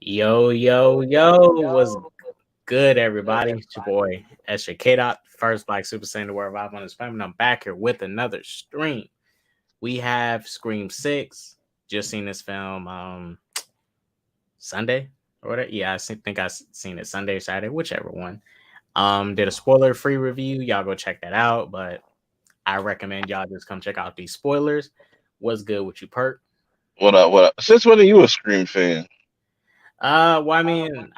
Yo, yo, yo, what's good, everybody? It's your boy, Esha K. Dot, first Black Super Saiyan to wear Revive on his family. I'm back here with another stream. We have Scream 6. Just seen this film Sunday or whatever. Yeah, think I seen it Sunday or Saturday, whichever one. Did a spoiler free review. Y'all go check that out, but I recommend y'all just come check out these spoilers. What's good with you, Perk? What up? What up? Since when are you a Scream fan? Well, I mean,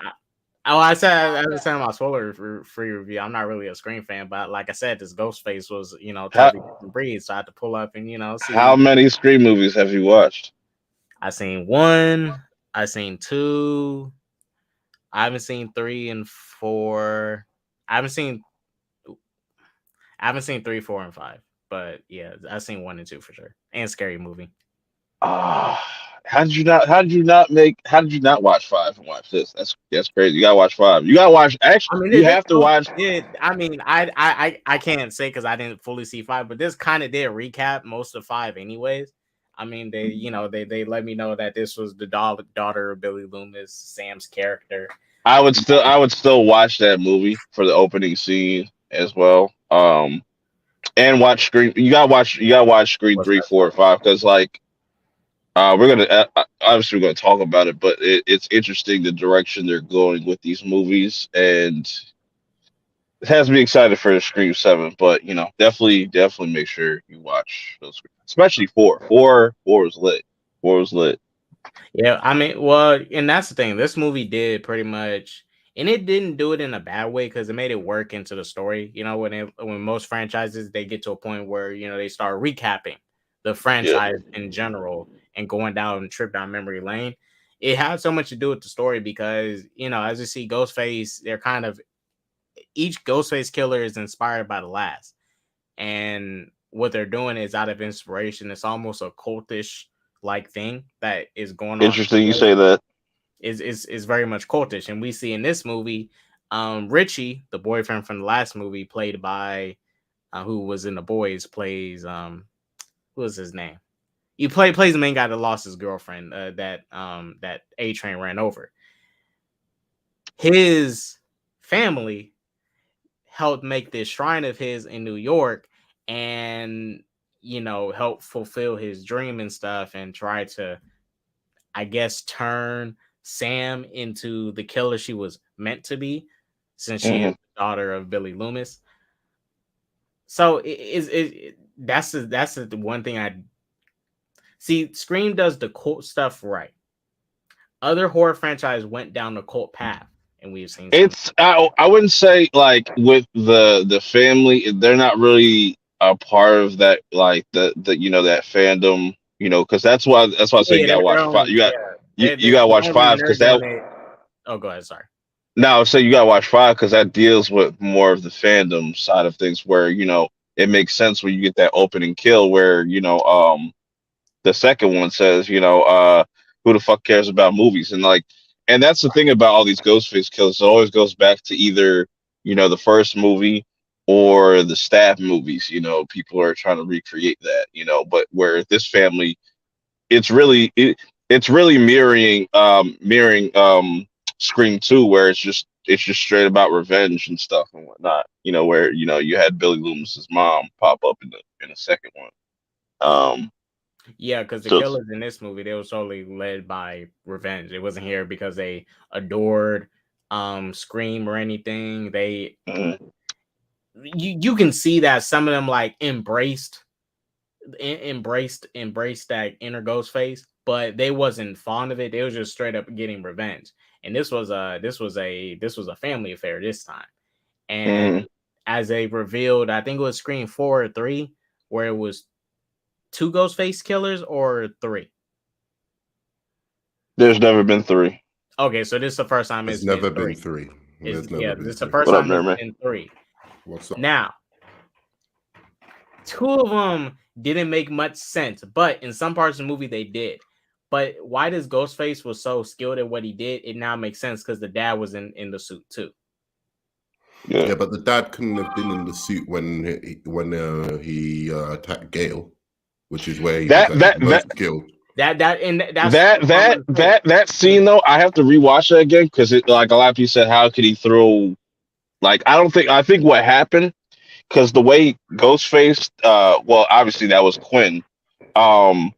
I said I understand my spoiler free review. I'm not really a Scream fan, but like I said, this Ghostface was How totally different breed, so I had to pull up and how see. many Scream movies have you watched? I seen one, I seen two, I haven't seen three and four. I haven't seen I haven't seen three, four, and five, but yeah, I seen one and two for sure, and Scary Movie. Ah, how did you not? How did you not make? How did you not watch five and watch this? That's crazy. You gotta watch five. You gotta watch. Actually, I mean, you this have to movie watch. did. I mean, I can't say because I didn't fully see five, but this kind of did recap most of five, anyways. I mean, they let me know that this was the daughter of Billy Loomis, Sam's character. I would still watch that movie for the opening scene as well. And watch Scream. You gotta watch Scream What's three, that? four, and five because we're gonna obviously we're gonna talk about it, but it's interesting the direction they're going with these movies, and it has me excited for the Scream Seven. But definitely make sure you watch those, especially four. Four was lit. Four was lit. Yeah, I mean, well, and that's the thing. This movie did pretty much, and it didn't do it in a bad way because it made it work into the story. When most franchises they get to a point where they start recapping the Yeah, franchise in general and going down and trip down memory lane. It had so much to do with the story because as you see Ghostface, they're kind of each Ghostface killer is inspired by the last, and what they're doing is out of inspiration. It's almost a cultish like thing that is going on interesting. You say that. is very much cultish. And we see in this movie, Richie, the boyfriend from the last movie, played by who was in the boys, plays who was his name? He plays the main guy that lost his girlfriend, that A Train ran over. His family helped make this shrine of his in New York and help fulfill his dream and stuff and try to, I guess, turn Sam into the killer she was meant to be, since she is Hmm. the daughter of Billy Loomis. So that's the one thing I see. Scream does the cult stuff right. Other horror franchise went down the cult path, and we've seen some. I wouldn't say like with the family, they're not really a part of that, like the that fandom, because that's why I say Yeah, you gotta they're watch five. only You got yeah you, they you gotta the watch only five reason they're because doing that it. Oh, go ahead. Sorry. now say you gotta watch five because that deals with more of the fandom side of things where it makes sense when you get that opening kill where the second one says who the fuck cares about movies, and that's the thing about all these Ghostface kills. It always goes back to either the first movie or the Stab movies. People are trying to recreate that. But where this family, it's really it's really mirroring Scream 2, where it's just straight about revenge and stuff and whatnot. Where you had Billy Loomis's mom pop up in the second one. Yeah, because the So killers in this movie, they were solely led by revenge. It wasn't here because they adored Scream or anything. mhm. You can see that some of them like embraced that inner ghost face, but they wasn't fond of it. They was just straight up getting revenge. And this was a family affair this time. And Mhm. as they revealed, I think it was Scream 4 or 3, where it was two ghost face killers, or three. There's never been three. Okay, so this is the first time There's it's been never been three. three. Is There's Yeah, never this been is the three. first What up, time it's Nerman? been three. What's up? Now, two of them didn't make much sense, but in some parts of the movie they did. But why this Ghostface was so skilled at what he did, it now makes sense because the dad was in the suit too. Yeah. Yeah, but the dad couldn't have been in the suit when he attacked Gale, which is where he was That at that most that killed. That scene though, I have to rewatch it again because it like a lot of people said, how could he throw? Like I think what happened because the way Ghostface, well, obviously that was Quinn, um,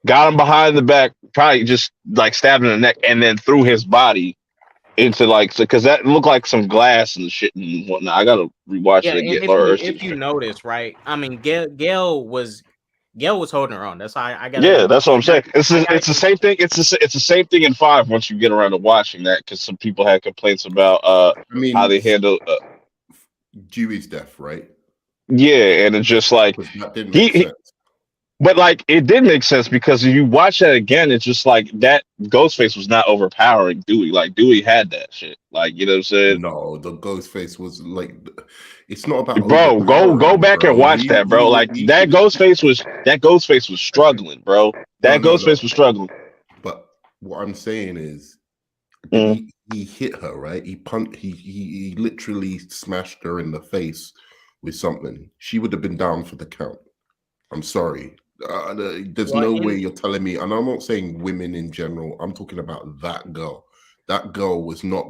got him behind the back, probably just like stabbed him in the neck, and then threw his body into like because that looked like some glass and shit and whatnot. I gotta rewatch Yeah, it and again. if you notice, right? I mean, Gail was holding her own. That's why I gotta. Yeah, that's what I'm saying. It's I gotta the same thing. It's the same thing in 5 once you get around to watching that because some people had complaints about I mean, how they handle Dewey's death, right? yeah, and it's just like That didn't make sense. but like it did make sense because if you watch that again, it's just like that Ghostface was not overpowering Dewey. Like Dewey had that shit. Like you know what I'm saying? No, the Ghostface was like, it's not about bro. Go back and watch that, bro. Like that Ghostface was struggling, bro. That Ghostface was struggling. But what I'm saying is, he hit her, right? He literally smashed her in the face with something. She would have been down for the count. I'm sorry. There's no way you're telling me, and I'm not saying women in general. I'm talking about that girl. That girl was not,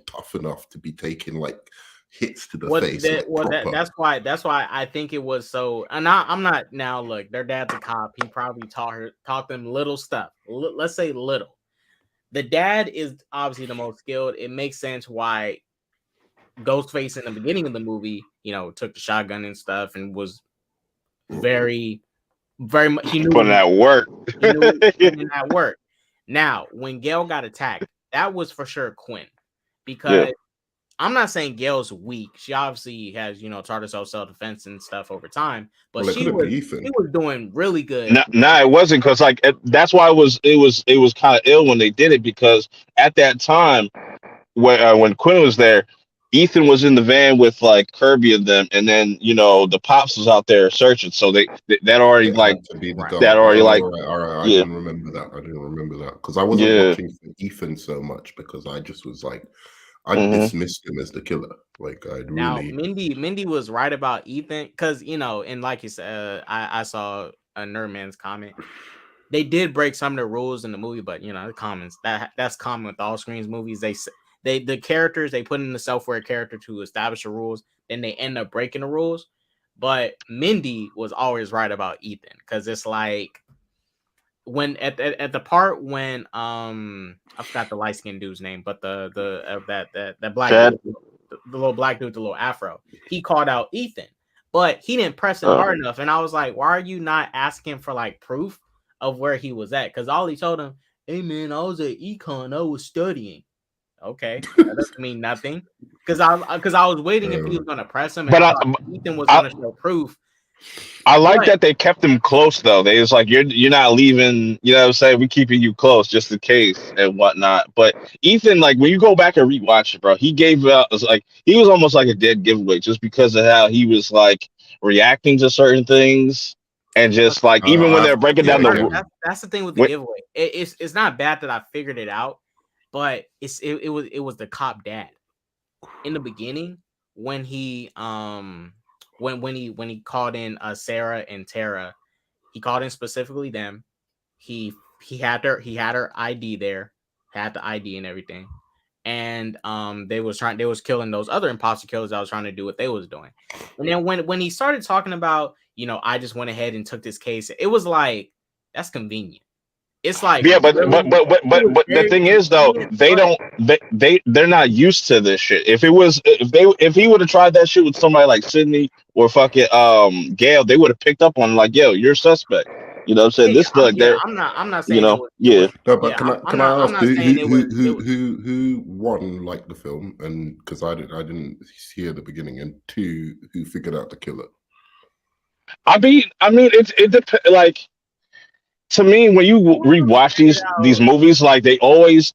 tough enough to be taking like hits to the face. That's why I think it was so. And I'm not now. Look, their dad's a cop. He probably taught them little stuff. Let's say little. The dad is obviously the most skilled. It makes sense why Ghostface in the beginning of the movie, took the shotgun and stuff and was very much. He knew putting that work. He knew putting that work. Now, when Gail got attacked, that was for sure Quinn, because I'm not saying Gail's weak. She obviously has, taught herself self-defense and stuff over time, but she was doing really good. Nah, it wasn't because like that's why it was kind of ill when they did it because at that time when Quinn was there, Ethan was in the van with like Kirby and them, and then the pops was out there searching. So that already like that already like all right. I didn't remember that because I wasn't watching for Ethan so much because I just was like I dismissed him as the killer. Like Mindy was right about Ethan because and like you said, I saw a Nerdman's comment. They did break some of the rules in the movie, but the comments that's common with all Screams movies. The characters they put in the self-aware character to establish the rules, then they end up breaking the rules. But Mindy was always right about Ethan because it's like when at the part when I forgot the light-skinned dude's name, but that black dude, the little black dude with the little afro, he called out Ethan, but he didn't press it hard enough. And I was like, why are you not asking for like proof of where he was at? Because all he told him, hey man, I was at econ, I was studying. Okay, that doesn't mean nothing. Because I was waiting if he was gonna press him, but Ethan was gonna show proof. I like that they kept him close though. They was like, you're not leaving. You know what I'm saying? We keeping you close just in case and whatnot. But Ethan, like when you go back and rewatch it, bro, he gave out he was almost like a dead giveaway just because of how he was like reacting to certain things and just like even when they're breaking down that's the thing with the giveaway. It's not bad that I figured it out. But it was the cop dad in the beginning when he when he called in Sarah and Tara, he called in specifically them. He had her ID there, had the ID and everything, and they was killing those other imposter killers that was trying to do what they was doing. And then when he started talking about I just went ahead and took this case, it was like that's convenient. It's like but the thing is though they're not used to this shit. If he would have tried that shit with somebody like Sydney or fucking Gail, they would have picked up on like, yo, you're a suspect. You know what I'm saying? I'm not saying No, but can I ask who won like the film, and because I didn't hear the beginning, and two, who figured out the killer? I mean it depends. Like to me, when you rewatch these movies, like they always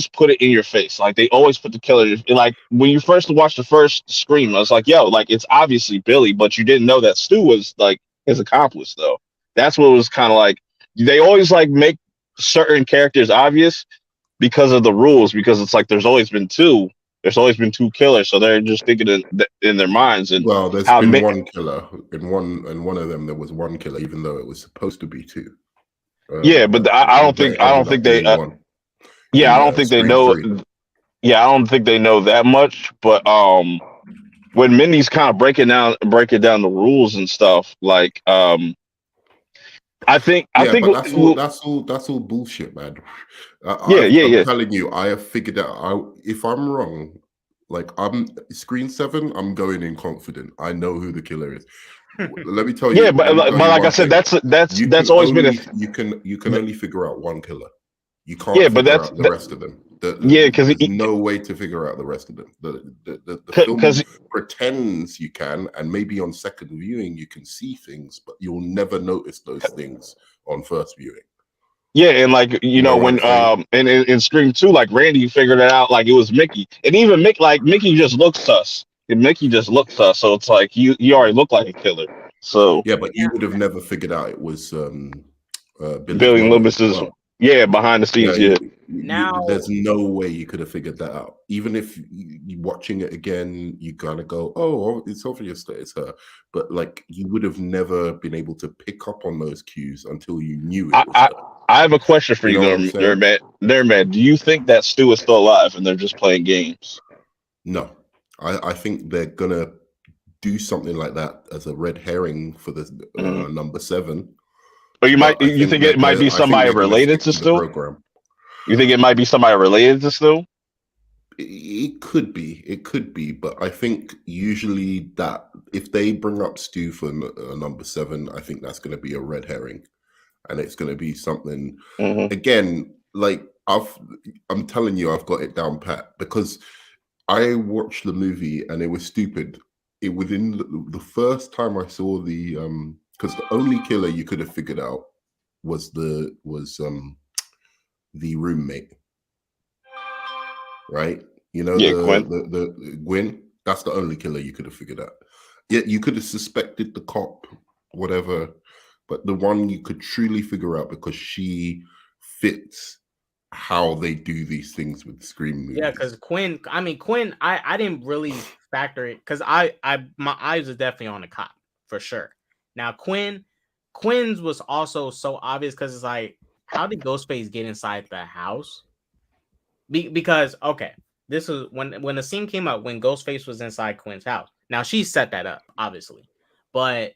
put it in your face. Like they always put the killer. Like when you first watched the first Scream, I was like, yo, like it's obviously Billy, but you didn't know that Stu was like his accomplice though. That's what was kind of like. They always like make certain characters obvious because of the rules, because it's like there's always been two killers, so they're just thinking in their minds. And well, there's been one killer in one of them. There was one killer, even though it was supposed to be two. Yeah, but I don't think They ended up they. doing one Yeah, I in don't think they Scream know. 3. Yeah, I don't think they know that much. But when Mindy's kind of breaking down the rules and stuff, like I Yeah, think but that's all bullshit, man. yeah, yeah, I'm yeah. telling you, I have figured out. If I'm wrong, like I'm Screen 7, I'm going in confident. I know who the killer is. Let me tell Yeah, you. Let me tell but you like I one said, thing. You that's can always been only you can only figure out one killer. You can't yeah, but figure out the rest of them. yeah, because There's no way to figure out the rest of them. The film because pretends you can, and maybe on second viewing you can see things, but you'll never notice those things on first viewing. yeah, and like you You know know what I'm when saying? in Scream 2, like Randy figured it out like it was Mickey, and even Mickey just looks sus, and Mickey just looks sus, so it's like you already look like a killer. So Yeah, but Yeah. you would have never figured out it was Billy's Billy and mother as Loomis is well. yeah behind the scenes, Yeah, yeah. Now, there's no way you could have figured that out. Even if you watching it again, you gotta go, oh, it's obvious that it's her. But like, you would have never been able to pick up on those cues until you knew it I, was I her. I have a question for You you, know what I'm saying? Nerdman. Do you think that Stu is still alive and they're just playing games? No, I think they're gonna do something like that as a red herring for the Hmm. number 7. Or But you think it might be I think somebody they're gonna related stick to to the Stu? program. You think it might be somebody related to Stu? It could be, but I think usually that if they bring up Stu for number 7, I think that's going to be a red herring, and it's going to be something Hmm. again. Like I'm telling you, I've got it down pat because I watched the movie and it was stupid. It within the first time I saw the because the only killer you could have figured out was the roommate, right? You know, Yeah, Quinn. the Gwyn. That's the only killer you could have figured out. Yeah, you could have suspected the cop, whatever, but the one you could truly figure out because she fits how they do these things with Scream yeah, movies. because Quinn, I didn't really factor it because my eyes are definitely on the cop for sure. Now Quinn's was also so obvious because it's like, how did Ghostface get inside the house? Because okay, this is when the scene came up when Ghostface was inside Quinn's house. Now she set that up, obviously, but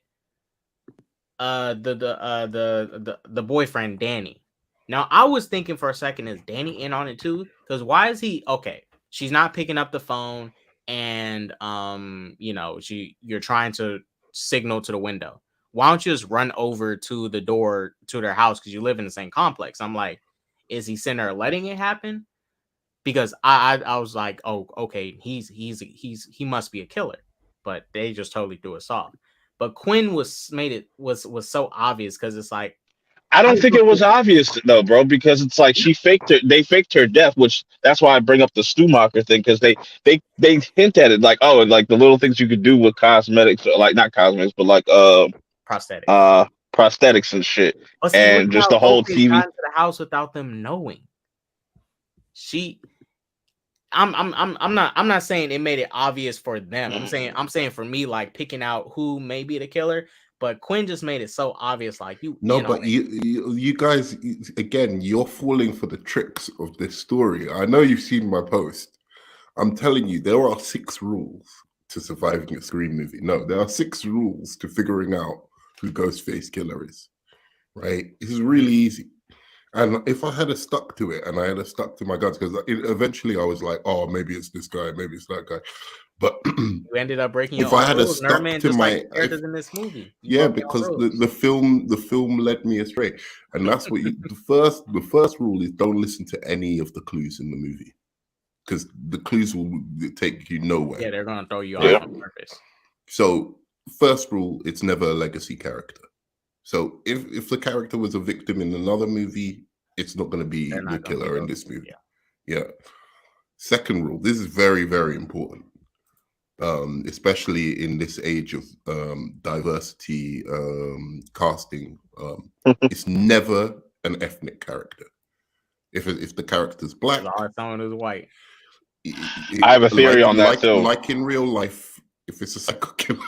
the boyfriend Danny. Now I was thinking for a second, is Danny in on it too? Because why is he okay? She's not picking up the phone, and you're trying to signal to the window. Why don't you just run over to the door to their house because you live in the same complex? I'm like, is he sitting there letting it happen? Because I was like, oh, okay, he must be a killer, but they just totally threw us off. But Quinn was so obvious because it's like, I how don't did think you it was feel? obvious though, bro, because it's like they faked her death, which that's why I bring up the Stumacher thing, because they hint at it like, oh, like the little things you could do with cosmetics, or like not cosmetics, but like Prosthetics? prosthetics and shit, But see, look and at just how the whole Ghostface got TV. into the house without them knowing. She, I'm not saying it made it obvious for them. I'm saying for me, like picking out who may be the killer. But Quinn just made it so obvious, like you No, in on but you guys again, you're falling for the tricks of this story. I know you've seen my post. I'm telling you, there are 6 rules to surviving a Scream movie. No, there are 6 rules to figuring out who Ghostface Killer is. Right? This is really easy. And if I had a stuck to it and I had a stuck to my guns, because eventually I was like, oh, maybe it's this guy, maybe it's that guy. But You ended up breaking your if own I had a rules, stuck Nerdman, to just like my, the characters in this movie. You yeah, broke your own because rules. the film led me astray, and that's what the first rule is: don't listen to any of the clues in the movie because the clues will take you nowhere. Yeah, they're gonna throw you off Right. Yeah, on purpose. So first rule: it's never a legacy character. So if the character was a victim in another movie, it's not going to be They're the not gonna be killer in those. this movie. Yeah. Yeah. Second rule: this is very very important, especially in this age of diversity casting. It's never an ethnic character. If the character's black, There's always someone who's white. I have a theory like on that too. like in real life, if it's a psycho killer,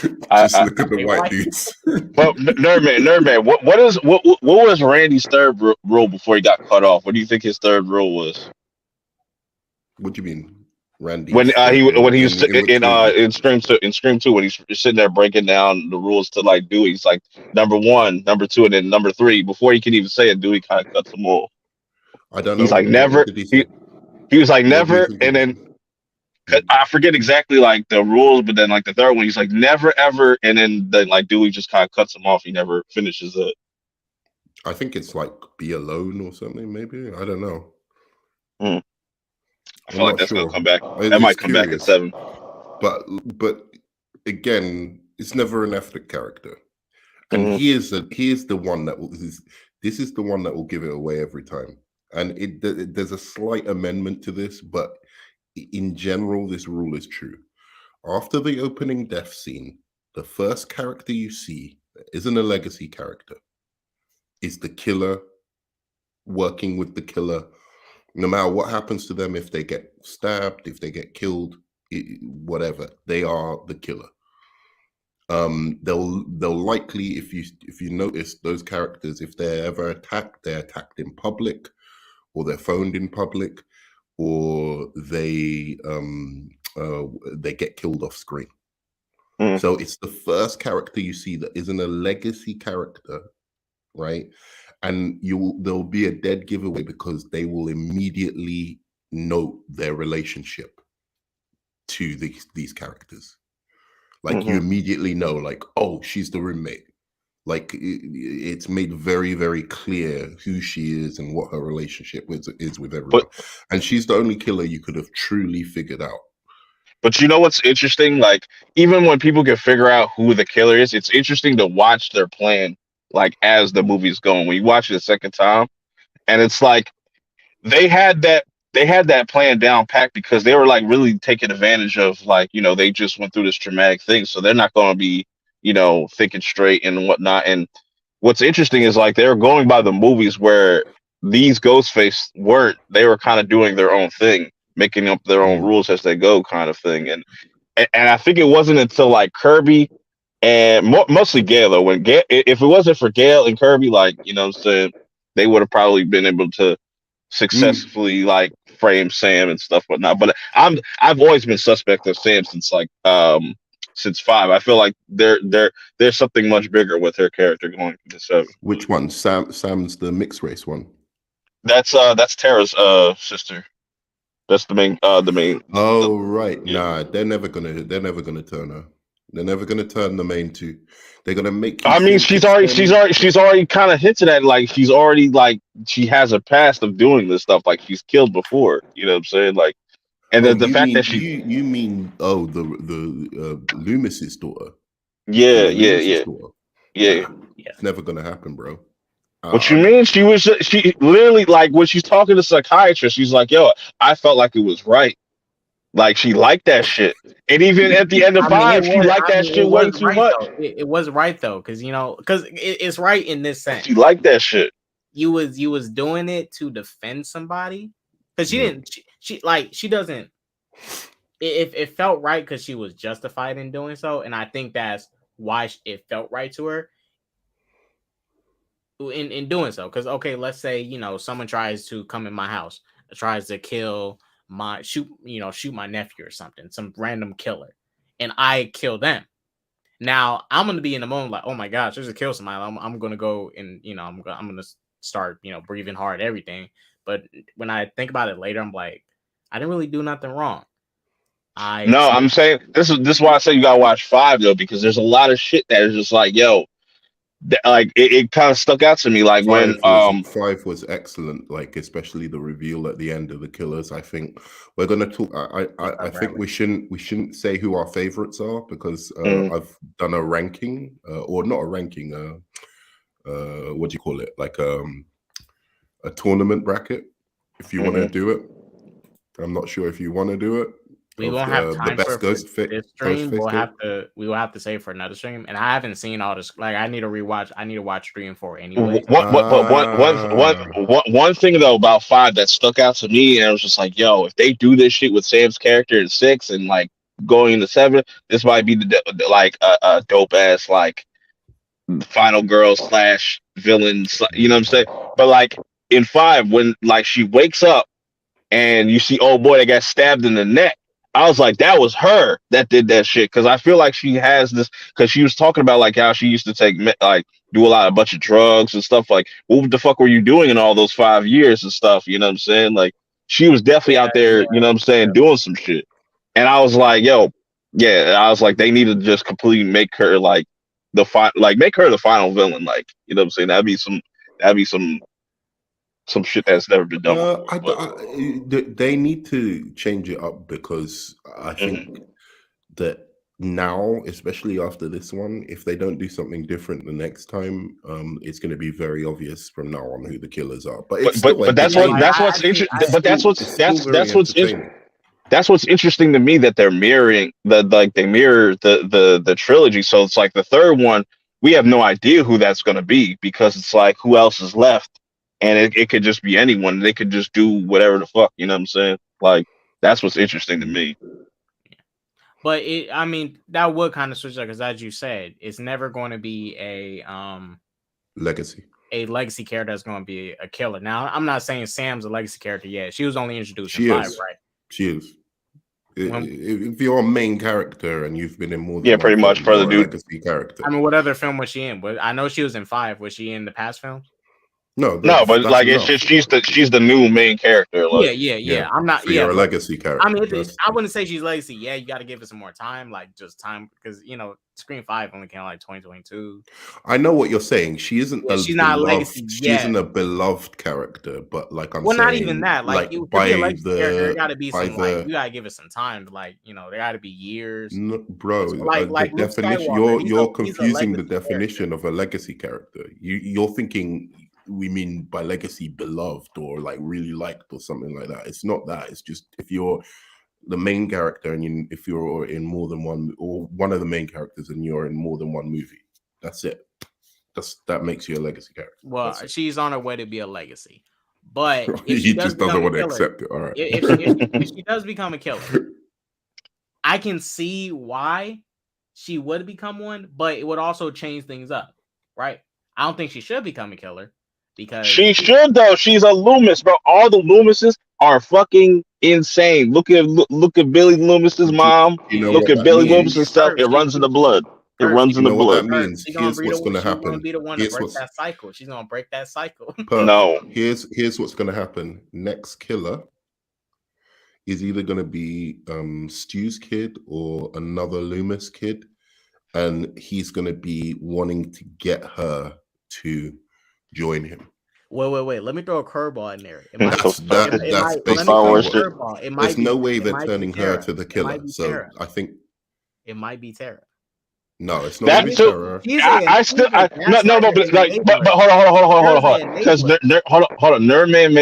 Just I look at the Wait, white why? dudes. but Nerdman, what was Randy's third rule before he got cut off? What do you think his third rule was? What do you mean, When Randy's third role when he was in which movie? in Scream 2 when he's sitting there breaking down the rules to like Dewey, he's like number one, number two, and then number three. Before he can even say it, Dewey kind of cuts him off. I don't He's know. like What never. did he say? He was like What do you never, think? and then Mm. I forget exactly like the rules, but then like the third one, he's like never ever, and then like Dewey just kind of cuts him off. He never finishes it. I think it's like be alone or something. Maybe I don't know. I I'm feel like not that's gonna sure. come back. That It's might come back at curious, 7. but again, it's never an ethnic character. And Mhm. here's the one that will this is the one that will give it away every time. And there's a slight amendment to this, but in general, this rule is true. After the opening death scene, the first character you see that isn't a legacy character is the killer working with the killer. No matter what happens to them, if they get stabbed, if they get killed, whatever, they are the killer. They'll likely, if you notice those characters, if they're ever attacked, they're attacked in public, or they're phoned in public, or they get killed off screen. So it's the first character you see that isn't a legacy character, right? And there'll be a dead giveaway because they will immediately note their relationship to these characters. Like you immediately know, like, oh, she's the roommate. Like it's made very, very clear who she is and what her relationship is with everyone. And she's the only killer you could have truly figured out. But you know what's interesting? Like even when people can figure out who the killer is, it's interesting to watch their plan. Like as the movie's going, when you watch it a second time, and it's like they had that plan down packed because they were like really taking advantage of like they just went through this traumatic thing, so they're not going to be thinking straight and whatnot. And what's interesting is like they were going by the movies where these Ghostface weren't. They were kind of doing their own thing, making up their own rules as they go, kind of thing. And I think it wasn't until like Kirby and mostly Gale though. When Gale, if it wasn't for Gale and Kirby, like what I'm saying, they would have probably been able to successfully like frame Sam and stuff whatnot. But I've always been suspect of Sam since 5. I feel like there's something much bigger with her character going into 7. Which one? Sam's the mixed race one. That's Tara's sister. That's the main Oh right. Yeah. Nah, they're never gonna turn her. They're never gonna turn the main 2. They're gonna make you I mean she's already kind of hinted at like she's already like she has a past of doing this stuff, like she's killed before, you know what I'm saying? Like and the fact that she you mean the Loomis's daughter. Yeah. Daughter. Yeah. It's never gonna happen, bro. What you mean? She literally like when she's talking to psychiatrist, she's like, yo, I felt like it was right. Like she liked that shit. And even at the end of 5, she liked that shit way too much. It was right though, because it's right in this sense. She liked that shit. You was doing it to defend somebody. Because she didn't she doesn't it felt right because she was justified in doing so. And I think that's why it felt right to her in doing so. Because okay, let's say someone tries to come in my house, tries to shoot my nephew or something, some random killer, and I kill them. Now I'm gonna be in the moment like, oh my gosh, there's a kill somebody. I'm gonna go and I'm gonna start breathing hard, everything. But when I think about it later, I'm like, I didn't really do nothing wrong. I'm saying this is why I say you gotta watch 5 though, because there's a lot of shit that is just like, yo, like it kind of stuck out to me. Like when 5 was excellent, like especially the reveal at the end of the killers. I think we're gonna talk. I think we shouldn't say who our favorites are because I've done a ranking, or not a ranking. What do you call it? Like a tournament bracket. If you want to do it, I'm not sure if you want to do it. We won't have time for this stream. We will have to save for another stream. And I haven't seen all this. Like I need to rewatch. I need to watch 3 and 4 anyway. One thing though about 5 that stuck out to me, and I was just like, yo, if they do this shit with Sam's character in 6 and like going into 7, this might be like a dope ass like final girl slash villain. You know what I'm saying? But like in 5, when like she wakes up and you see old boy that got stabbed in the neck. I was like, that was her that did that shit because I feel like she has this because she was talking about like how she used to take like do a bunch of drugs and stuff. Like, what the fuck were you doing in all those 5 years and stuff? You know what I'm saying? Like, she was definitely Yeah, out there. yeah, You know what I'm saying, yeah. doing some shit. And I was like, yo, yeah. I was like, they need to just completely make her like make her the final villain. Like, you know what I'm saying? That'd be some shit that's never been done No, before. But they need to change it up because I think that now, especially after this one, if they don't do something different the next time, it's going to be very obvious from now on who the killers are. But it's still but that's Yeah, what like entertaining. that's what's interesting. But It's still very entertaining. that's what's interesting to me that they're mirroring they mirror the trilogy. So it's like the third one, we have no idea who that's going to be because it's like who else is left, and it could just be anyone. They could just do whatever the fuck. You know what I'm saying? Like that's what's interesting to me. but I mean, that would kind of switch up because, as you said, it's never going to be Legacy. a legacy character that's going to be a killer. Now, I'm not saying Sam's a legacy character yet. She was only introduced in 5, right? She is. If you're a main character and you've been in more than Yeah, one pretty much film, for the you're a dude. legacy character. I mean, what other film was she in? But I know she was in 5. Was she in the past films? No, No, but that's like it's enough. just she's the new main character. Like, Yeah. I'm not. So Yeah, you're a legacy character. I mean, I wouldn't say she's legacy. Yeah, you got to give it some more time, like just time, because Scream 5 only came out like 2022. I know what you're saying. She isn't. She's not a legacy She yet. isn't a beloved character, but like I'm well, saying, not even that. Like to be a legacy character, there got to be some like you got to give it some time. Like there got to be years. No, bro, Like the Luke definition Skywalker, you're he's a confusing the legacy definition of a legacy character. You're thinking we mean by legacy beloved or like really liked or something like that. It's not that. It's just if you're the main character and if you're in more than one or one of the main characters and you're in more than one movie, that's it. That makes you a legacy character. Well, she's on her way to be a legacy, but if he she does just doesn't want to killer, accept it. All right. If she does become a killer, I can see why she would become one, but it would also change things up, right? I don't think she should become a killer because she should though. She's a Loomis, bro. All the Loomises are fucking insane. Look at Billy Loomis's mom. Look at Billy Loomis's stuff. It runs in the blood. It runs in the blood. What that means? Here's what's going to happen. She's going to be the one to break that cycle. She's going to break that cycle. No. Here's what's going to happen. Next killer is either going to be Stu's kid or another Loomis kid, and he's going to be wanting to get her to join him. Wait. Let me throw a curveball in there. That's basically there's no way they're turning her to the killer. So I think it might be Tara. No, it's not. But hold on. Because hold on. Nerdman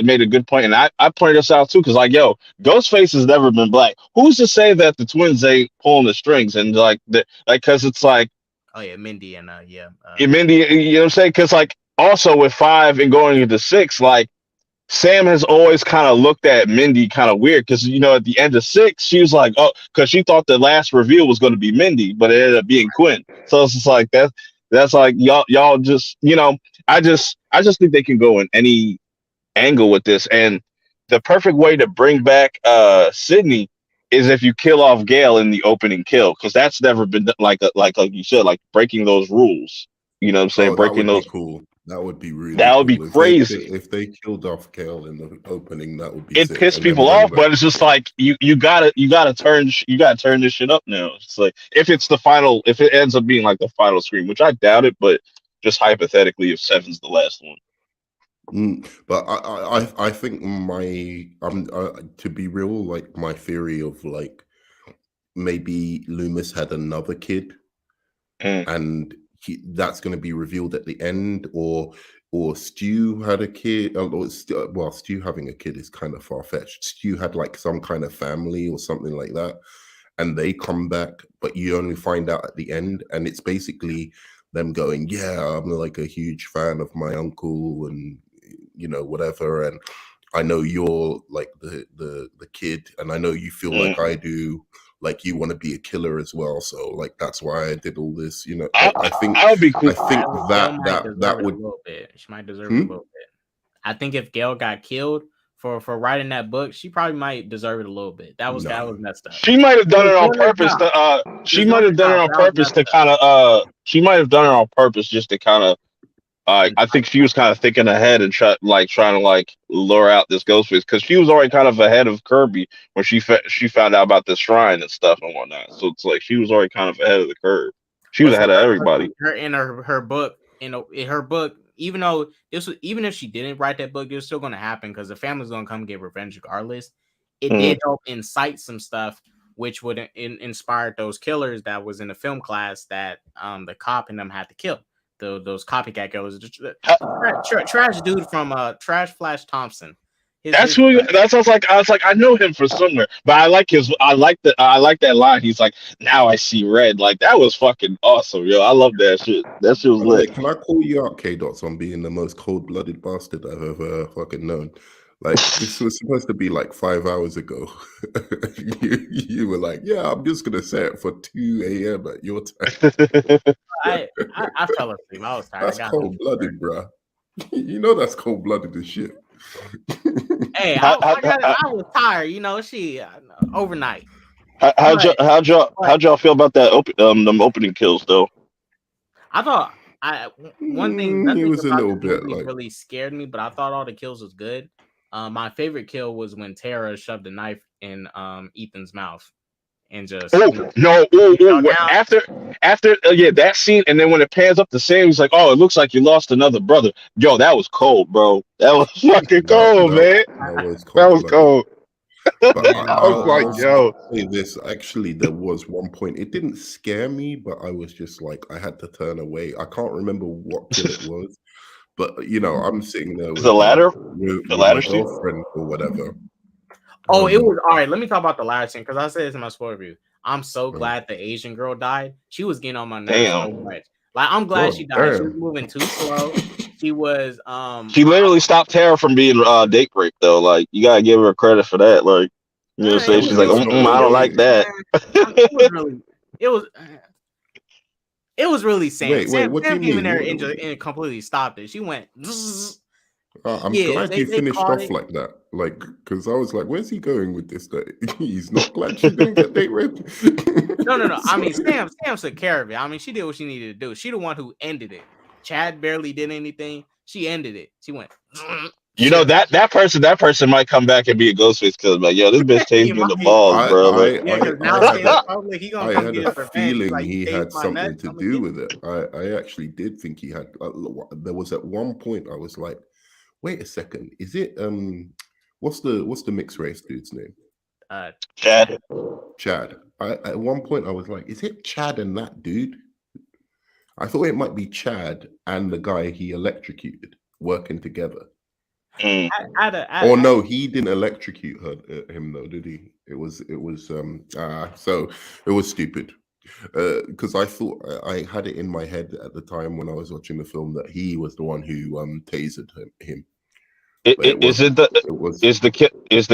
made a good point, and I pointed this out too. Because like, yo, Ghostface has never been black. Who's to say that the twins ain't pulling the strings and because it's like, oh yeah, Mindy and Mindy. You know what I'm saying? Because like also with 5 and going into 6, like Sam has always kind of looked at Mindy kind of weird because at the end of 6 she was like, oh, because she thought the last reveal was going to be Mindy, but it ended up being Quinn. So it's just like that's like y'all just I just think they can go in any angle with this, and the perfect way to bring back Sydney is if you kill off Gale in the opening kill, because that's never been like you said, like breaking those rules. You know what I'm saying? Breaking those. Cool. That would be really. That would be crazy. If they killed off Gale in the opening, that would be. It pissed people off, but it's just like you gotta turn this shit up now. It's like if it ends up being like the final Scream, which I doubt it, but just hypothetically, if 7's the last one. But I think to be real, like my theory of like maybe Loomis had another kid, and that's going to be revealed at the end, or Stu had a kid. Stu having a kid is kind of far-fetched. Stu had like some kind of family or something like that, and they come back, but you only find out at the end, and it's basically them going, yeah, I'm like a huge fan of my uncle and whatever, and I know you're like the kid, and I know you feel like I do. like you want to be a killer as well. So like that's why I did all this. You know, I think I would be cool. I think Gail might deserve that it would. a little bit. She might deserve it a little bit. I think if Gail got killed for writing that book, she probably might deserve it a little bit. That was messed up. She might have done it on purpose. She might have done it on purpose to kind of. She might have done it on purpose just to kind of. I think she was kind of thinking ahead and trying to lure out this Ghostface because she was already kind of ahead of Kirby when she found out about the shrine and stuff and whatnot. So it's like she was already kind of ahead of the curve. She was ahead of everybody. In her book, in her book, even if she didn't write that book, it was still going to happen because the family's going to come get revenge regardless. It did help incite some stuff, which would inspire those killers that was in the film class that the cop and them had to kill. Those copycat killers, trash dude from Trash Flash Thompson. That's who. That's I was like I know him from somewhere, but I like that line. He's like, now I see red. Like that was fucking awesome, yo. I love that shit. That shit was lit. Can I call you out, K-Dots, on being the most cold-blooded bastard I've ever fucking known? Like this was supposed to be like 5 hours ago. you were like, yeah, I'm just gonna set it for 2 a.m. at your time. I fell asleep. I was tired. That's cold-blooded, bro. You know that's cold-blooded as shit. Hey, I was tired. You know, overnight. How'd y'all feel about that them opening kills though? I thought one thing he was a little bit like really scared me, but I thought all the kills was good. My favorite kill was when Tara shoved a knife in Ethan's mouth and just after that scene, and then when it pans up to Sam, he's like, "Oh, it looks like you lost another brother." Yo, that was cold, bro. That was fucking cold, man. That was cold. But I was like, yo. Say this actually, there was one point. It didn't scare me, but I was just like, I had to turn away. I can't remember what kill it was. But you know, I'm sitting there with the ladder, with my girlfriend or whatever. Oh, it was all right. Let me talk about the ladder scene because I said this in my spoiler review. I'm so glad the Asian girl died. She was getting on my nerves so much. Like I'm glad she died. She was moving too slow. She was She literally stopped Tara from being date rape though. Like you gotta give her credit for that. Like you know, say she's like, I don't like that. It was really Sam. Sam came in there and completely stopped it. She went. I'm glad you finished off like that. Like, because I was like, where's he going with this? That he's not glad she didn't get date raped. No. I mean, Sam took care of it. I mean, she did what she needed to do. She the one who ended it. Chad barely did anything. She ended it. She went. You know that person might come back and be a Ghostface killer. Like, yo, this bitch tased me in the balls, bro. I had a feeling he had something to do with it. I actually did think he had. There was at one point I was like, wait a second, is it what's the mixed race dude's name? Chad. At one point I was like, is it Chad and that dude? I thought it might be Chad and the guy he electrocuted working together. Or no, he didn't electrocute him though, did he? It was so it was stupid. Because I thought I had it in my head at the time when I was watching the film that he was the one who tasered him. Is the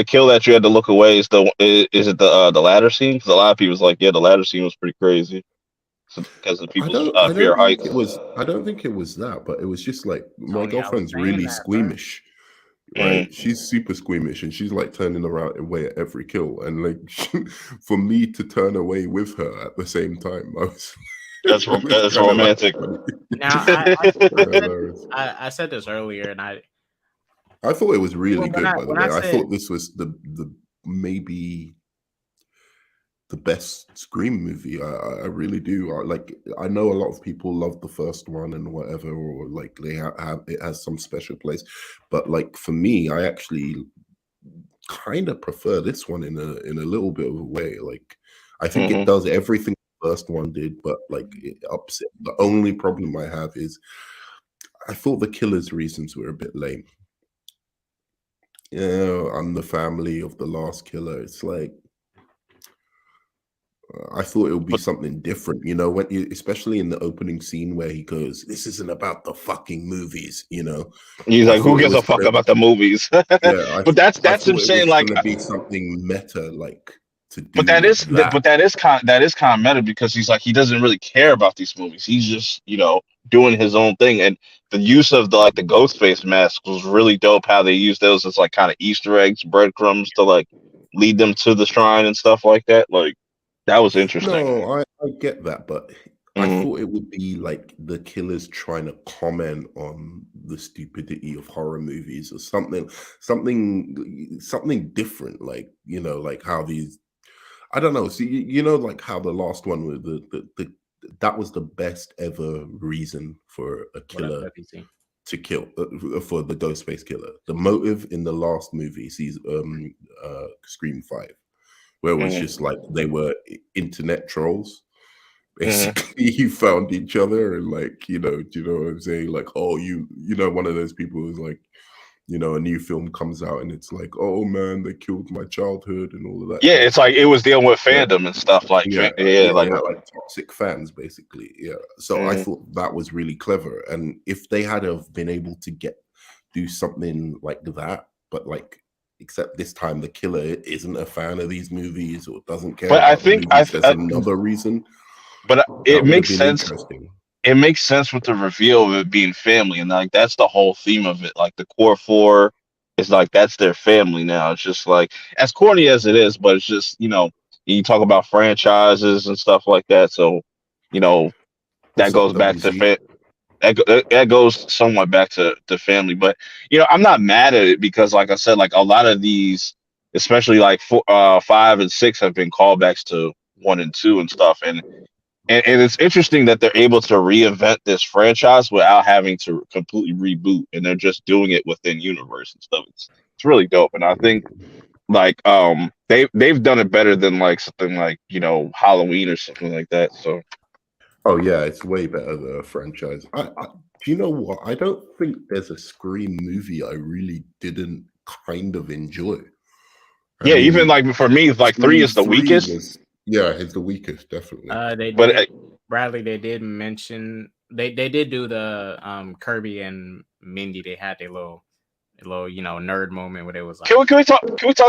kill that you had to look away? Is it the ladder scene? Because a lot of people was like, yeah, the ladder scene was pretty crazy because of people's fear of heights. I don't think it was that, but it was just like my girlfriend's really squeamish. Right, she's super squeamish, and she's like turning around away at every kill, and like for me to turn away with her at the same time, that's romantic. Now, I said this earlier, and I thought it was really good. By the way, I thought this was the maybe the best Scream movie. I really do. I know a lot of people love the first one and whatever, or like they have it has some special place. But like for me, I actually kind of prefer this one in a little bit of a way. Like I think it does everything the first one did, but like it ups it. The only problem I have is I thought the killer's reasons were a bit lame. Yeah, I'm the family of the last killer. It's like I thought it would be something different, you know, especially in the opening scene where he goes, "This isn't about the fucking movies," you know. He's like, "Who gives a fuck about the movies?" Yeah, but that's him saying like, going to be something meta, like to But do that. that is kind of meta because he's like he doesn't really care about these movies. He's just doing his own thing. And the use of the Ghostface mask was really dope. How they used those as like kind of Easter eggs, breadcrumbs to like lead them to the shrine and stuff like that. Like that was interesting. No, I get that, but I Hmm. thought it would be like the killers trying to comment on the stupidity of horror movies or something different. Like like how these. I don't know. See, like how the last one was the that was the best ever reason for a What up, killer WC? to kill for the Ghostface killer. The motive in the last movie, Scream 5, where it was Hmm. just like they were internet trolls. Hmm. Basically, you found each other and do you know what I'm saying? Like, oh, one of those people who's like, a new film comes out and it's like, oh man, they killed my childhood and all of that Yeah, kind of it's like stuff. it was dealing with Yeah. fandom and stuff. Like Yeah, yeah, like like toxic fans, basically. Yeah. So I mhm. thought that was really clever. And if they had have been able to do something like that, but except this time the killer isn't a fan of these movies or doesn't care But I about the think movies. There's another reason but that it would have makes been sense. interesting. It makes sense with the reveal of it being family, and like that's the whole theme of it. Like the core four is like that's their family now. It's just like as corny as it is, but it's just you talk about franchises and stuff like that. So you know that What's up, goes back to WZ? that goes somewhat back to family. But I'm not mad at it because, like I said, like a lot of these, especially like 5 and 6, have been callbacks to 1 and 2 and stuff, and it's interesting that they're able to reinvent this franchise without having to completely reboot, and they're just doing it within universe and stuff. It's really dope, and I think like they've done it better than like something like Halloween or something like that. So Oh yeah, it's way better than a franchise. Do you know what? I don't think there's a Scream movie I really didn't kind of enjoy. I yeah, even mean, like for me, like 3 Scream is the 3 weakest, was, yeah, it's the weakest, definitely. They but did, Bradley. They did mention they did do the Kirby and Mindy. They had their little nerd moment where it was like, can we talk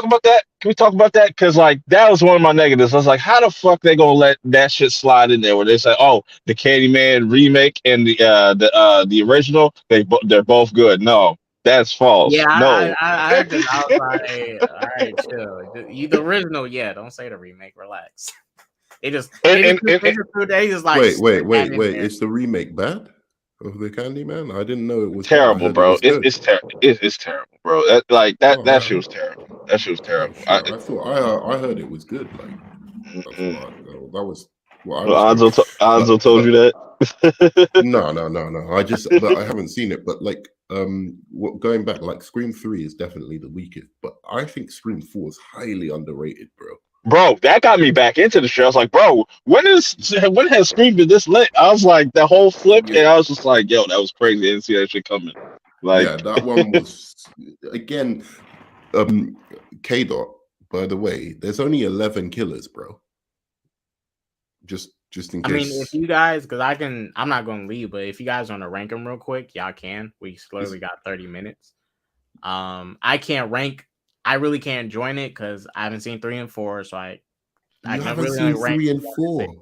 about that? Can we talk about that? Because like that was one of my negatives. I was like, how the fuck they gonna let that shit slide in there? Where they say, oh, the Candyman remake and the original, they're both good. No, that's yeah, false. No. I heard this. I was like, all right, chill. You the original, yeah. Don't say the remake. Relax. They just and, they just and, and, they and just they just like Wait, slid wait, that wait, in wait. there. Is the remake bad of the Candyman? I didn't know it was bad. I terrible, heard it bro. was good. It's terrible, bro. That Oh, shit was terrible. That shit was oh terrible. shit! I thought I heard it was good. Like that's Mm-mm. that was what I Well, was hearing. Anzo told But you that. no. But I haven't seen it. But going back, like Scream 3 is definitely the weakest. But I think Scream 4 is highly underrated, bro. Bro, that got me back into the show. I was like, bro, when has Scream been this lit? I was like, the whole flip, Yeah, and I was just like, yo, that was crazy. I didn't see that shit coming. Like, yeah, that one was again. K dot. By the way, there's only 11 killers, bro. Just in I mean, if case. you guys, because I'm not going to leave, but if you guys want to rank them real quick, y'all can. We Is- literally got 30 minutes. I can't rank. I really can't join it because I haven't seen 3 and 4, so I You can haven't really only seen rank 3 and 1 and 6. 4.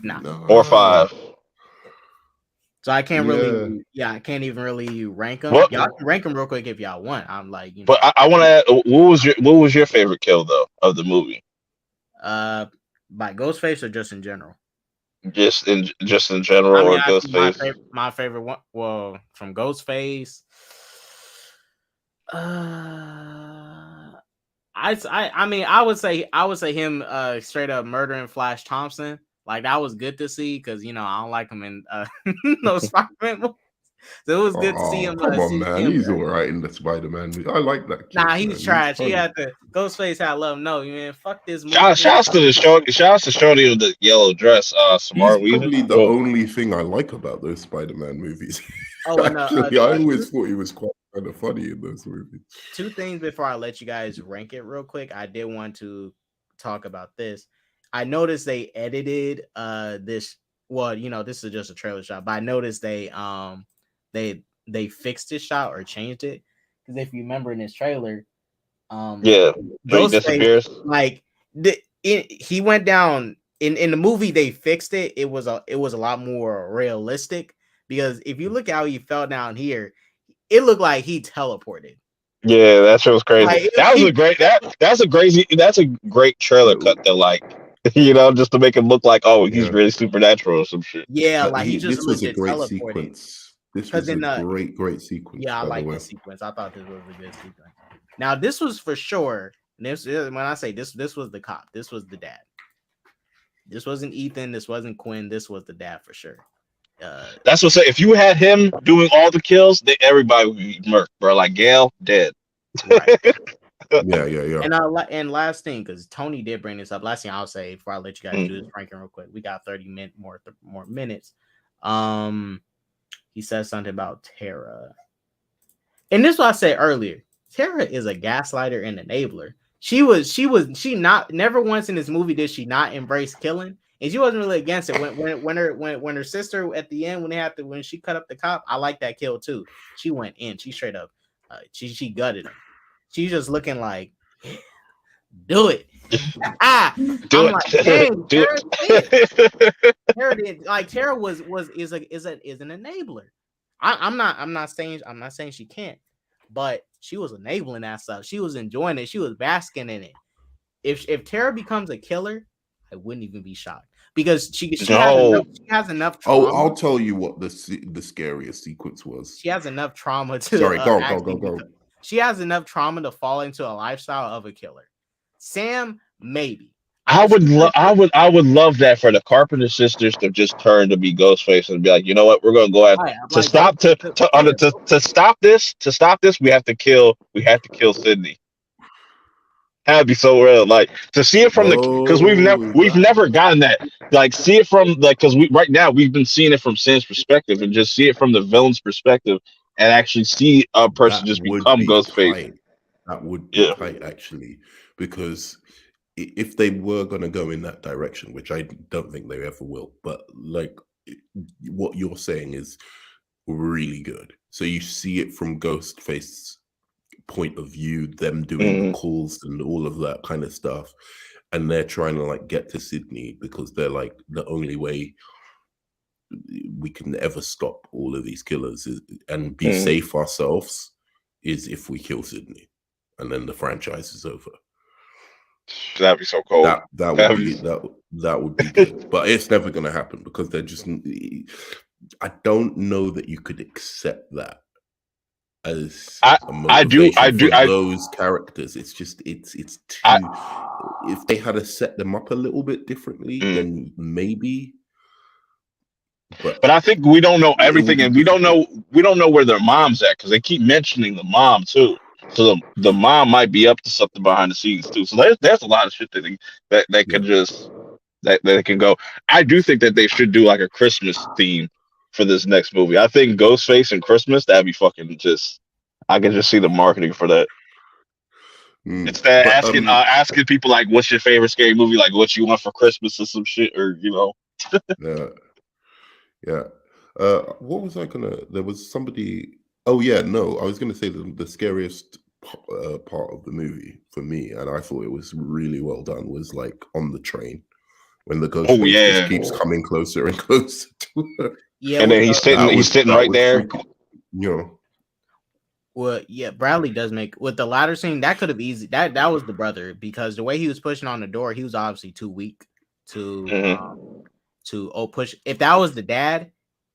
Nah. or Nah. 5. So I can't really, Yeah. I can't even really rank them. What? Y'all can rank them real quick if y'all want. I'm like, But I want to. What was your favorite kill though of the movie? by Ghostface or just in general? Just in general I mean, or I think Ghostface? my favorite one. Well, from Ghostface, I mean, I would say him straight up murdering Flash Thompson. Like that was good to see because I don't like him in no Spider-Man movies. So it was good to see Oh, him. come on, See man. him. He's all right in the Spider-Man movie. I like that kid, Nah, he's man. He's trash. He funny. had to Ghostface had love. No, man, fuck this movie. Shouts to the show. Shouts to Shorty with the yellow dress. He's Samara Weaving. probably the Well, only thing I like about those Spider-Man movies. Oh, and Actually, I always thought he was quite kind of funny in those movies. 2 things before I let you guys rank it real quick. I did want to talk about this. I noticed they edited this. Well, this is just a trailer shot, but I noticed they fixed this shot or changed it because if you remember in this trailer, yeah. So he Ghostface disappears. like he went down in the movie. They fixed it. It was a lot more realistic because if you look how he fell down here, it looked like he teleported. Yeah, that shit was crazy. Like That was a great that's a great trailer cut though, like just to make him look like he's Yeah. really supernatural or some shit. yeah, like he just This was a legit great teleported. sequence. This Because was a in the great sequence. yeah, I by the like way. this sequence. I thought this was a good sequence. Now this was for sure. This when I say this was the cop. This was the dad. This wasn't Ethan. This wasn't Quinn. This was the dad for sure. That's what I say. If you had him doing all the kills, then everybody would be murked, bro. Like Gale, dead. Right. Yeah. And last thing, because Tony did bring this up. Last thing I'll say before I let you guys do this ranking real quick. We got 30 more minutes. He says something about Tara. And this is what I said earlier. Tara is a gaslighter and enabler. She never once in this movie did she not embrace killing, and she wasn't really against it. When her sister at the end when she cut up the cop, I like that kill too. She went in. She straight up, she gutted him. She's just looking like, do it. Do I'm it. like, dang, Do Tara it. Tara did. Like Tara is an enabler. I'm not saying she can't, but she was enabling that stuff. She was enjoying it. She was basking in it. If Tara becomes a killer, I wouldn't even be shocked because she has enough trauma. I'll tell you what the scariest sequence was. She has enough trauma to go. She has enough trauma to fall into a lifestyle of a killer. Sam, maybe. I would love that for the Carpenter sisters to just turn to be Ghostface and be like, you know what, we're gonna go after to stop this. We have to kill Sydney. That'd be so real. Like to see it from because we've never gotten that. Like see it from because right now we've been seeing it from Sam's perspective and just see it from the villain's perspective and actually see a person just become Ghostface. That would be tight actually, because if they were going to go in that direction, which I don't think they ever will, but like what you're saying is really good. So you see it from Ghostface's point of view, them doing the calls and all of that kind of stuff, and they're trying to like get to Sydney because they're like the only way we can ever stop all of these killers and be safe ourselves is if we kill Sydney, and then the franchise is over. That'd be so cool. That would be good, but it's never going to happen because they're just. I don't know that you could accept that as those characters. It's just it's too. If they had to set them up a little bit differently, then maybe. But I think we don't know everything, and we don't know where their mom's at because they keep mentioning the mom too. So the mom might be up to something behind the scenes too. So there's a lot of shit that they could just that can go. I do think that they should do like a Christmas theme for this next movie. I think Ghostface and Christmas, that'd be fucking just. I can just see the marketing for that. Instead of asking people like, "What's your favorite scary movie? Like, what you want for Christmas or some shit?" Or Yeah. What was I gonna? There was somebody. Oh yeah, no, I was gonna say the scariest part of the movie for me, and I thought it was really well done. Was like on the train when the ghost just keeps coming closer and closer to her. Yeah, and then he's sitting right there. Well, yeah, Bradley does make with the ladder scene. That could have easy. That was the brother because the way he was pushing on the door, he was obviously too weak to push. If that was the dad.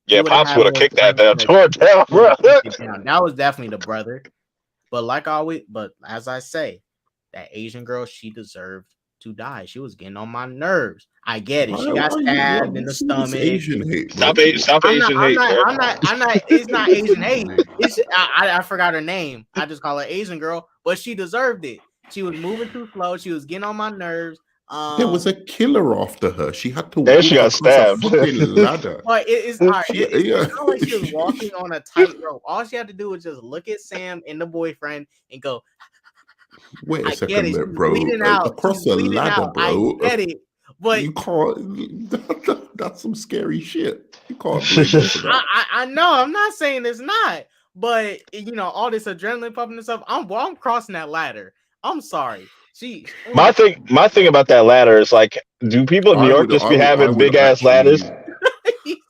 Yeah, Pops would have kicked that door down, bro. That was definitely the brother. But as I say, that Asian girl, she deserved to die. She was getting on my nerves. I get it. She got stabbed in the stomach. Asian hate. Stop Asian hate. I'm not. It's not Asian hate. I forgot her name. I just call her Asian girl, but she deserved it. She was moving too slow. She was getting on my nerves. There was a killer after her. She had to. There she got stabbed. Ladder. But it's not like she was walking on a tightrope. All she had to do was just look at Sam and the boyfriend and go. Wait a second, bro. Across the ladder, bro. I get it, but you can't. That's some scary shit. You can't blame her for that. I know. I'm not saying it's not, but all this adrenaline pumping and stuff. I'm crossing that ladder. I'm sorry. My thing about that ladder is like, do people in New York just be having big ass ladders? I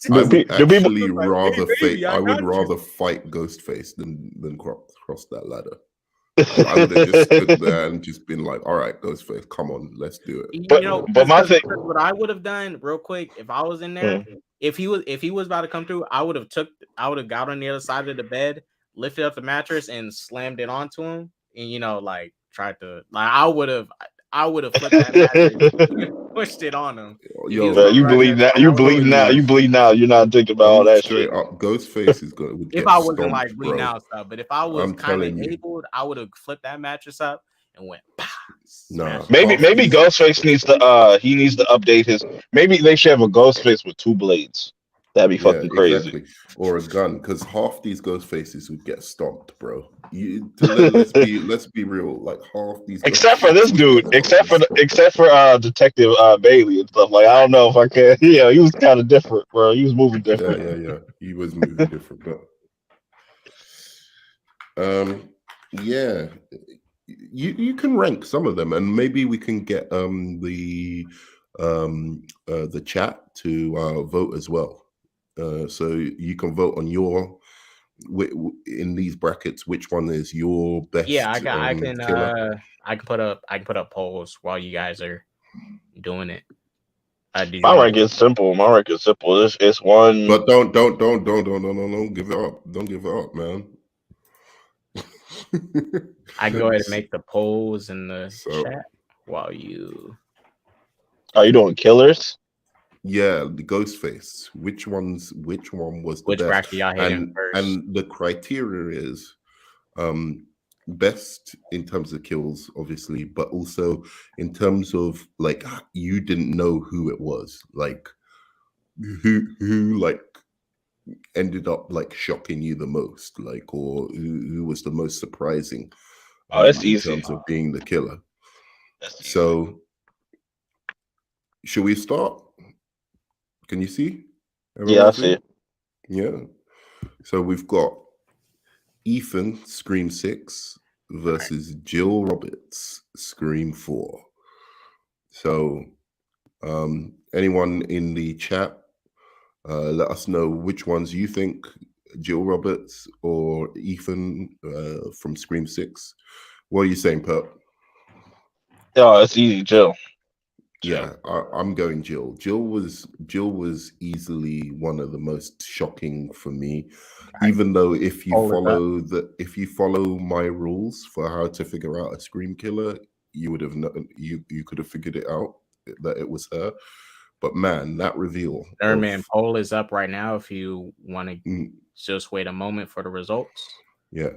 would Do people? actually rather baby, I I would got rather fight Ghostface than cross that ladder. Like, I would have just stood there and just been like, "All right, Ghostface, come on, let's do it." But my thing, what I would have done real quick if I was in there, if he was about to come through, I would have got on the other side of the bed, lifted up the mattress, and slammed it onto him, and like tried to I would have flipped that mattress and pushed it on him. Yo, you believe that? You believe now? You believe now? You're not thinking about all that straight shit. up. Ghostface would if get I wasn't stomped, like bleeding bro. out stuff, but if I was I'm kind of telling you. able, I would have flipped that mattress up and went. Nah, maybe Ghostface needs to he needs to update his. Maybe they should have a Ghostface with 2 blades. That'd be fucking crazy. Exactly. Or a gun, because half these ghost faces would get stomped, bro. Let's be real. Like half these. Except for this dude. Except for Detective Bailey and stuff. Like, I don't know if I can. Yeah, he was kind of different, bro. He was moving different. Yeah. He was moving different, but yeah. You can rank some of them, and maybe we can get the chat to vote as well. So you can vote on your in these brackets which one is your best. Yeah, killer. I can put up polls while you guys are doing it. My rank is simple. It's one. But don't give it up. Don't give it up, man. I go ahead and make the polls in the chat while you. Are you doing killers? Yeah, the Ghostface. Which one was the best? Bracket y'all hitting first? And the criteria is best in terms of kills, obviously, but also in terms of like you didn't know who it was, like who like ended up like shocking you the most, like, or who was the most surprising. That's easy. In terms of being the killer. So, should we start? Can you see? Yeah, I see. Yeah. So we've got Ethan, Scream 6, versus Jill Roberts, Scream 4. So, anyone in the chat, let us know which ones you think, Jill Roberts or Ethan from Scream 6. What are you saying, Perp? Yeah, it's easy, Jill. Yeah, I'm going Jill. Jill was easily one of the most shocking for me. Even though if you follow my rules for how to figure out a Scream killer, you would have known, you could have figured it out that it was her. But man, that reveal. Nerdman poll is up right now. If you want to just wait a moment for the results. Yeah.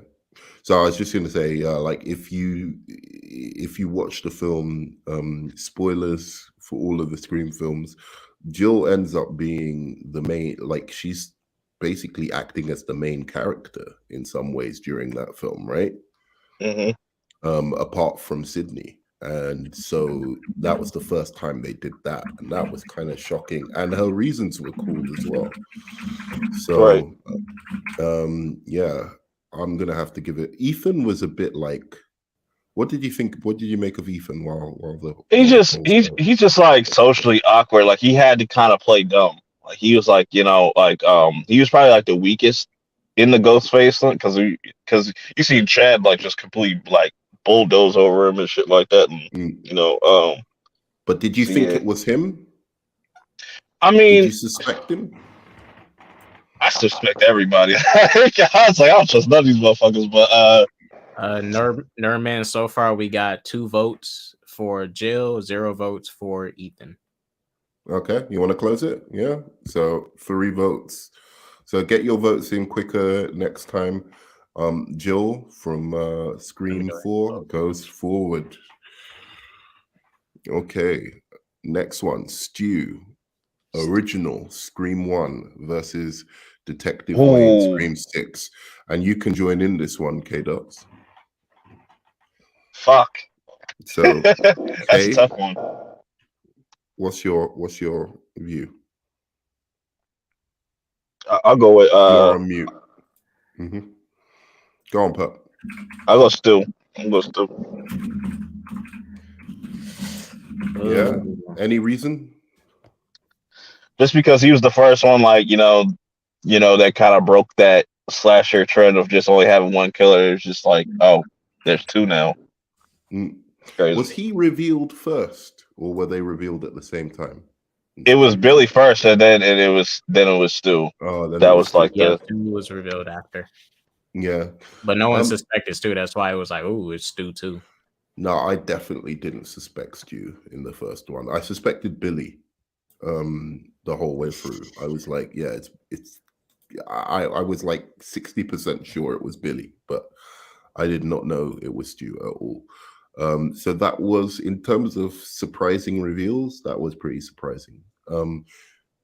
So I was just going to say, like, if you watch the film, spoilers for all of the Scream films, Jill ends up being the main, like, she's basically acting as the main character in some ways during that film, right? Apart from Sydney. And so that was the first time they did that, and that was kind of shocking. And her reasons were cool as well. So, yeah. I'm gonna have to give it. Ethan was a bit like. What did you think? What did you make of Ethan? He's just like socially awkward. Like, he had to kind of play dumb. Like, he was like, he was probably like the weakest in the Ghostface because you see Chad like just completely like bulldoze over him and shit like that, and But did you think it was him? I mean, did you suspect him? I suspect everybody. I was like, I don't trust none of these motherfuckers. But Nerdman, so far we got 2 votes for Jill, 0 votes for Ethan. Okay, you want to close it? Yeah. So 3 votes. So get your votes in quicker next time. Jill from Scream 4 goes forward. Okay. Next one, Stu. Original Scream 1 versus Detective Wayne Scream 6. And you can join in this one, K-Dots. Fuck. So that's a tough one. What's your view? I'll go with you're on mute. Go on, Pup. I'll go Stu. Yeah. Ooh. Any reason? Just because he was the first one, like that kind of broke that slasher trend of just only having one killer. It's just like, oh, there's two now. Mm. Crazy. Was he revealed first, or were they revealed at the same time? It was Billy first, and then it was Stu. Oh, then That it was was like Yeah, the Stu was revealed after, yeah. but no one suspected Stu. That's why it was like, "Ooh, it's Stu too." No, I definitely didn't suspect Stu in the first one. I suspected Billy the whole way through. I was like, yeah, it's I was like 60% sure it was Billy, but I did not know it was Stu at all. So that was, in terms of surprising reveals, that was pretty surprising.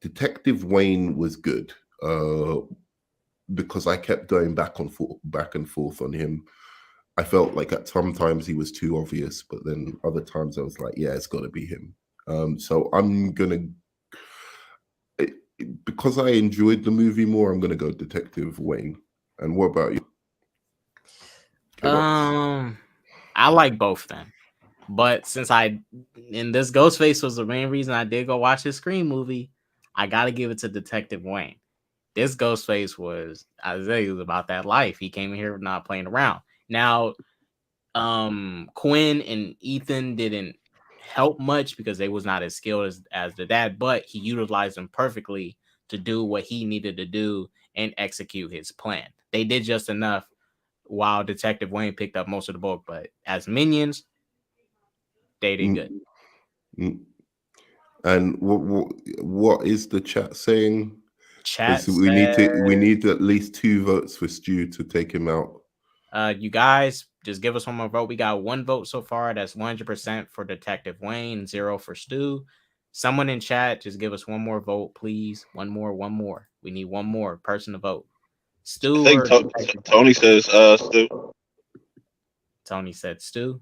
Detective Wayne was good because I kept going back and forth on him. I felt like at sometimes he was too obvious, but then other times I was like, yeah, it's got to be him. So I'm gonna, because I enjoyed the movie more, I'm gonna go Detective Wayne. And what about you? I like both of them, but since this Ghostface was the main reason I did go watch his Scream movie, I gotta give it to Detective Wayne. This Ghostface was, I say, he was about that life. He came in here not playing around. Now, Quinn and Ethan didn't help much because they was not as skilled as the dad, but he utilized them perfectly to do what he needed to do and execute his plan. They did just enough while Detective Wayne picked up most of the bulk, but as minions, they did good. Mm. And what is the chat saying? Chat Because we need at least 2 votes for Stu to take him out. You guys just give us one more vote. We got 1 vote so far. That's 100% for Detective Wayne, 0 for Stu. Someone in chat, just give us 1 more vote, please. One more. We need 1 more person to vote. Stu I think Tony says Stu. Tony said Stu.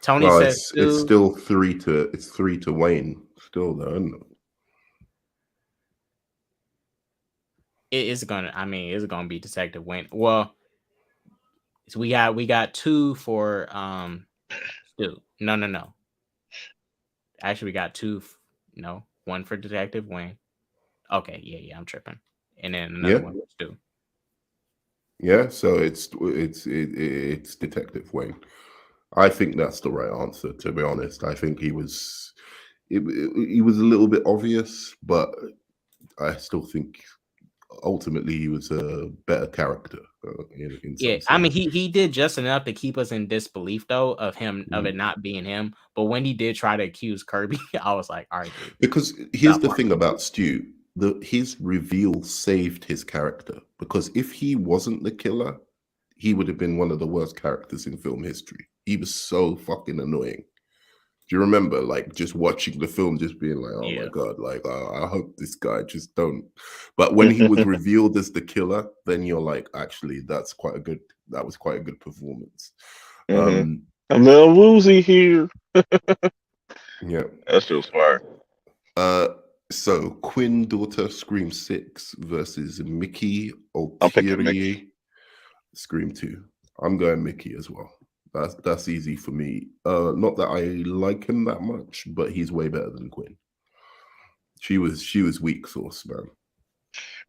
Tony Well, said it's Stu. still 3 to Wayne. Still though, isn't it? It's gonna be Detective Wayne. Well, so we got 2 for Stu. No. Actually, we got 2. No, 1 for Detective Wayne. Okay, yeah, I'm tripping. And then another one for Stu. Yeah, so it's Detective Wayne. I think that's the right answer. To be honest, I think he was a little bit obvious, but I still think ultimately he was a better character. In some sense. I mean, he did just enough to keep us in disbelief though of it not being him. But when he did try to accuse Kirby, I was like, all right, dude. Because here's the thing about Stu: his reveal saved his character. Because if he wasn't the killer, he would have been one of the worst characters in film history. He was so fucking annoying. Do you remember, like, just watching the film, just being like, "Oh my god!" Like, I hope this guy just don't. But when he was revealed as the killer, then you're like, actually, that was quite a good performance. I'm a little woozy here. Yeah, that's just fire. So Quinn daughter Scream 6 versus Mickey I'm picking Mickey. Scream 2. I'm going Mickey as well. That's easy for me. Not that I like him that much, but he's way better than Quinn. She was weak sauce, man.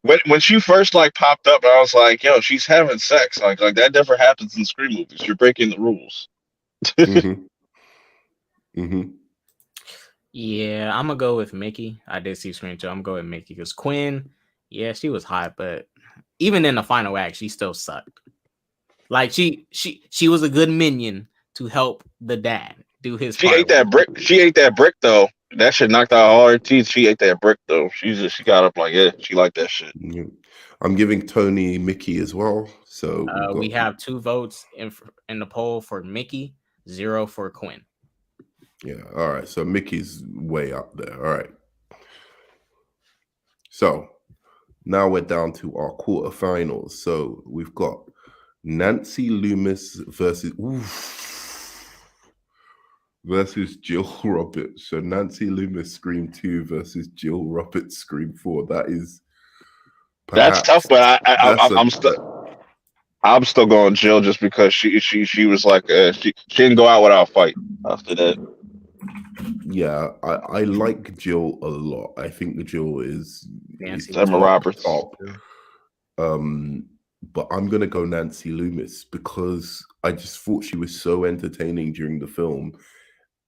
When she first like popped up, I was like, "Yo, she's having sex." Like that never happens in Scream movies. You're breaking the rules. Yeah, I'm gonna go with Mickey. I did see Scream 2. I'm going with Mickey because Quinn, yeah, she was hot, but even in the final act, she still sucked. Like she was a good minion to help the dad do his She part. ate that brick. She ate that brick though. That shit knocked out all her teeth. She ate that brick though. She got up like, yeah, she liked that shit. Yeah. I'm giving Tony Mickey as well. So we have 2 votes in the poll for Mickey, 0 for Quinn. Yeah. All right. So Mickey's way up there. All right. So now we're down to our quarterfinals. So we've got Nancy Loomis versus Jill Roberts. So Nancy Loomis Scream 2 versus Jill Roberts Scream 4. That is that's tough, but I'm still going Jill just because she was like she didn't go out without a fight after that. Yeah, I like Jill a lot. I think Jill is Nancy was Emma good. Roberts. top. But I'm gonna go Nancy Loomis because I just thought she was so entertaining during the film,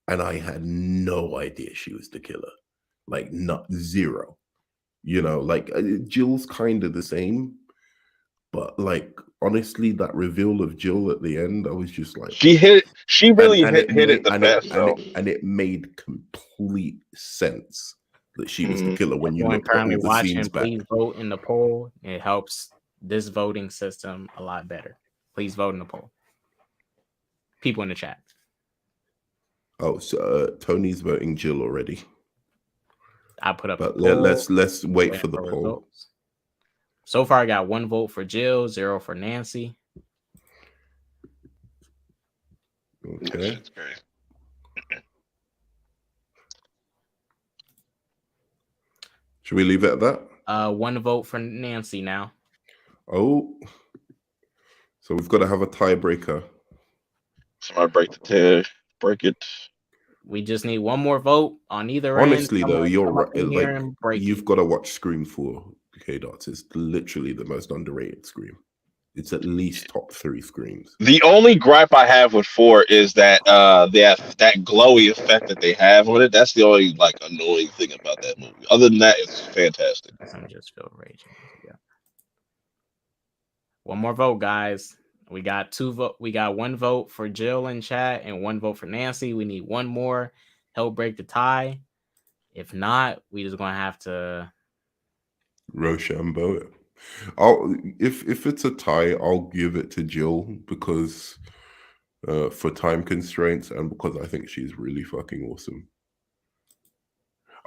and I had no idea she was the killer. Like, not zero. Like Jill's kind of the same, but like honestly, that reveal of Jill at the end, I was just like, She and really and it hit made it the and it best and though. it and it made complete sense that she was the Mhm. killer when you Everyone looked at currently all the scenes watching, back. please vote in the poll. It helps this voting system a lot better. Please vote in the poll. People in the chat. Oh, so Tony's voting Jill already, I put up but the poll. let's wait Waiting for the poll. results. So far, I got 1 vote for Jill, 0 for Nancy. That Okay. shit's crazy. 'Should we leave it at that? 1 vote for Nancy now. Oh, so we've got to have a tiebreaker. Somebody break it. We just need 1 more vote on either Honestly, end. though, you're Come up right. in here Like, and break you've it. got to watch Scream 4. K Dots. It's literally the most underrated Scream. It's at least top 3 Screams. The only gripe I have with 4 is that that glowy effect that they have on it. That's the only like annoying thing about that movie. Other than that, it's fantastic. I'm just feel raging. Yeah. 1 more vote, guys. We got 2 vote. We got 1 vote for Jill in chat and 1 vote for Nancy. We need 1 more. Help break the tie. If not, we just gonna have to Rochambeau. If it's a tie, I'll give it to Jill because for time constraints and because I think she's really fucking awesome.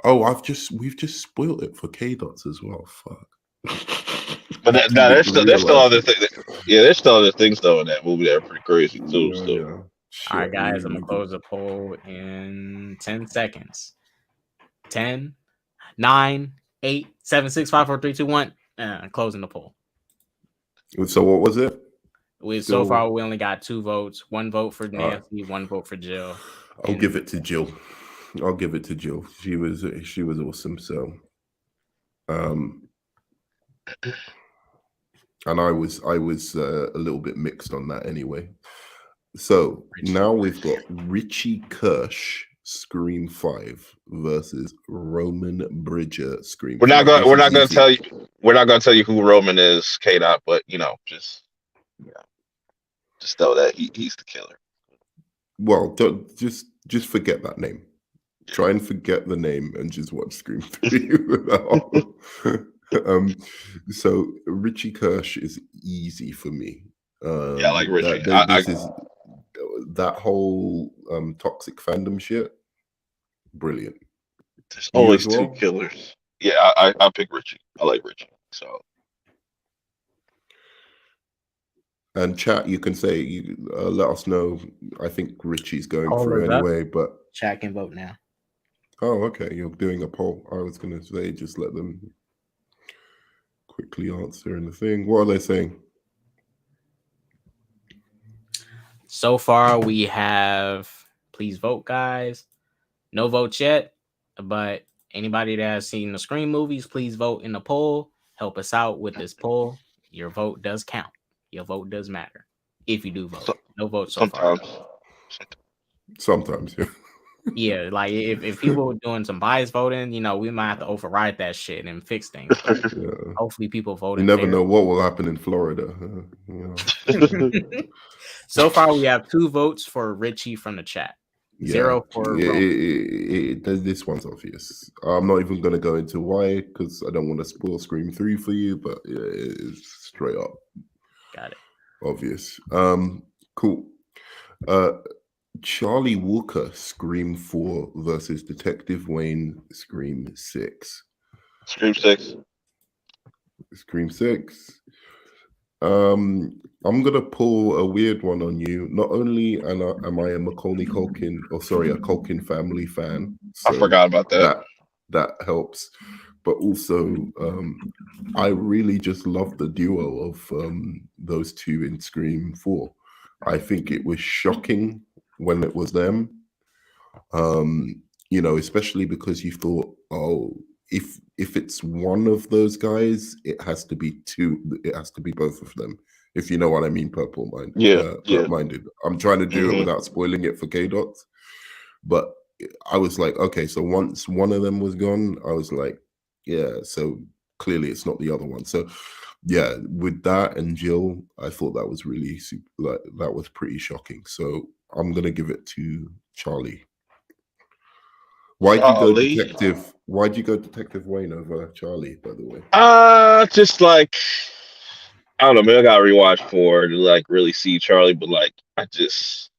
Oh, we've just spoiled it for K Dots as well. Fuck. But there's still other things. Yeah, there's still other things though in that movie that are pretty crazy too. Yeah, So. yeah. All right, guys, I'm gonna close the poll in 10 seconds. 10, 9, 8, 7, 6, 5, 4, 3, 2, 1. Closing the poll. So what was it? So far we only got 2 votes. 1 vote for Nancy, 1 vote for Jill. I'll give it to Jill. I'll give it to Jill. She was awesome. So, and I was a little bit mixed on that anyway. So now we've got Richie Kirsch, Scream 5 versus Roman Bridger, Scream 5. We're not gonna tell you who Roman is, K-Dot, but just know that he's the killer. Well, just forget that name. Try and forget the name and just watch Scream 3. So Richie Kirsch is easy for me. I like Richie. That whole toxic fandom shit. Brilliant. There's always 2 killers. Yeah, I pick Richie. I like Richie. So. And chat, you can say, let us know. I think Richie's going through anyway, but chat can vote now. Oh, okay. You're doing a poll. I was going to say, just let them quickly answer in the thing. What are they saying? So far, we have, please vote, guys. No votes yet, but anybody that has seen the Scream movies, please vote in the poll. Help us out with this poll. Your vote does count. Your vote does matter if you do vote. No votes so far. Sometimes, yeah. Yeah, like if people are doing some bias voting, we might have to override that shit and fix things. Yeah. Hopefully people vote. You never know what will happen in Florida. So far, we have 2 votes for Richie from the chat. 0 for this one's obvious. I'm not even going to go into why because I don't want to spoil Scream 3 for you, but it's straight up. Got it. Obvious. Cool. Charlie Walker, Scream 4 versus Detective Wayne, Scream 6. Scream 6. Scream 6. I'm gonna pull a weird one on you. Not only am I a Macaulay Culkin, a Culkin family fan. So I forgot about that. That helps. But also, I really just love the duo of those 2 in Scream 4. I think it was shocking when it was them. you know, especially because you thought, oh, if it's one of those guys, it has to be two. It has to be both of them. If you know what I mean, Yeah, yeah. perp minded. I'm trying to do it Hmm. without spoiling it for K Dots, but I was like, okay, so once one of them was gone, I was like, yeah, so clearly it's not the other one. So yeah, with that and Jill, I thought that was really like that was pretty shocking. So I'm gonna give it to Charlie. Why'd you go Charlie. detective? Why'd you go Detective Wayne over Charlie, by the way? Just like I don't know, maybe I gotta rewatch 4 to like really see Charlie, but like I just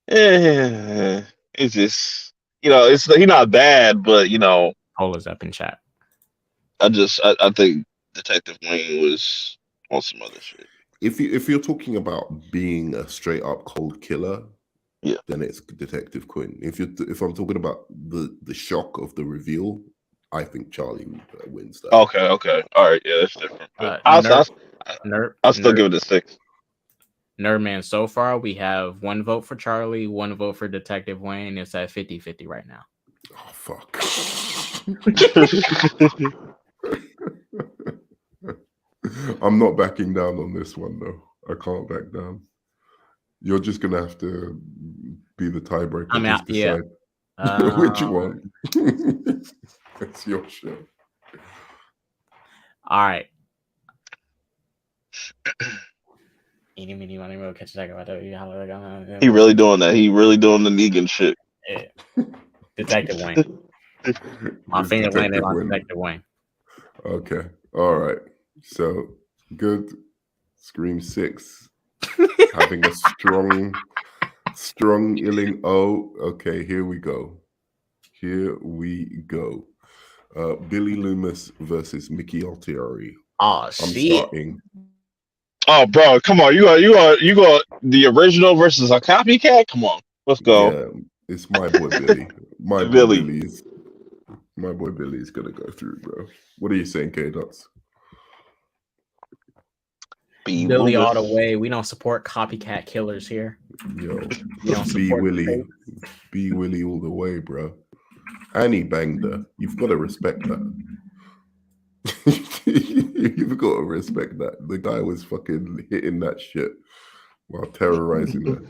it's just it's he's not bad, but Poll is up in chat. I think Detective Wayne was on some other shit. If you're talking about being a straight up cold killer, Yeah. then it's Detective Quinn. If I'm talking about the shock of the reveal, I think Charlie wins that. Okay, okay. All right, yeah, that's different. But Nerp, Nerp, I'll still Nerp, give it a 6. Nerdman. So far, we have one vote for Charlie, one vote for Detective Wayne. It's at 50-50 right now. Oh fuck. I'm not backing down on this one though. I can't back down. You're just gonna have to be the tiebreaker. I'm out. Just decide which one. It's your show. All right. Eeny, meeny, miny, moe, catch a tiger by the tail. He really doing that. He really doing the Negan shit. Yeah. Detective Wayne. My It's finger landed Detective on Wayne. Detective Wayne. Okay. All right. So good. Scream 6. Having a strong illing. Oh, okay. Here we go. Here we go. Billy Loomis versus Mickey Altieri. Oh I'm shit! starting. Oh, bro, come on. You got the original versus a copycat? Come on. Let's go. Yeah, it's my boy Billy. My boy Billy. Billy's. My boy Billy's gonna go through, bro. What are you saying, K Dots? Billy all the way. We don't support copycat killers here. Yo, We don't B support Willie. B Willie all the way, bro. And he banged her. You've got to respect that. You've got to respect that. The guy was fucking hitting that shit while terrorizing her.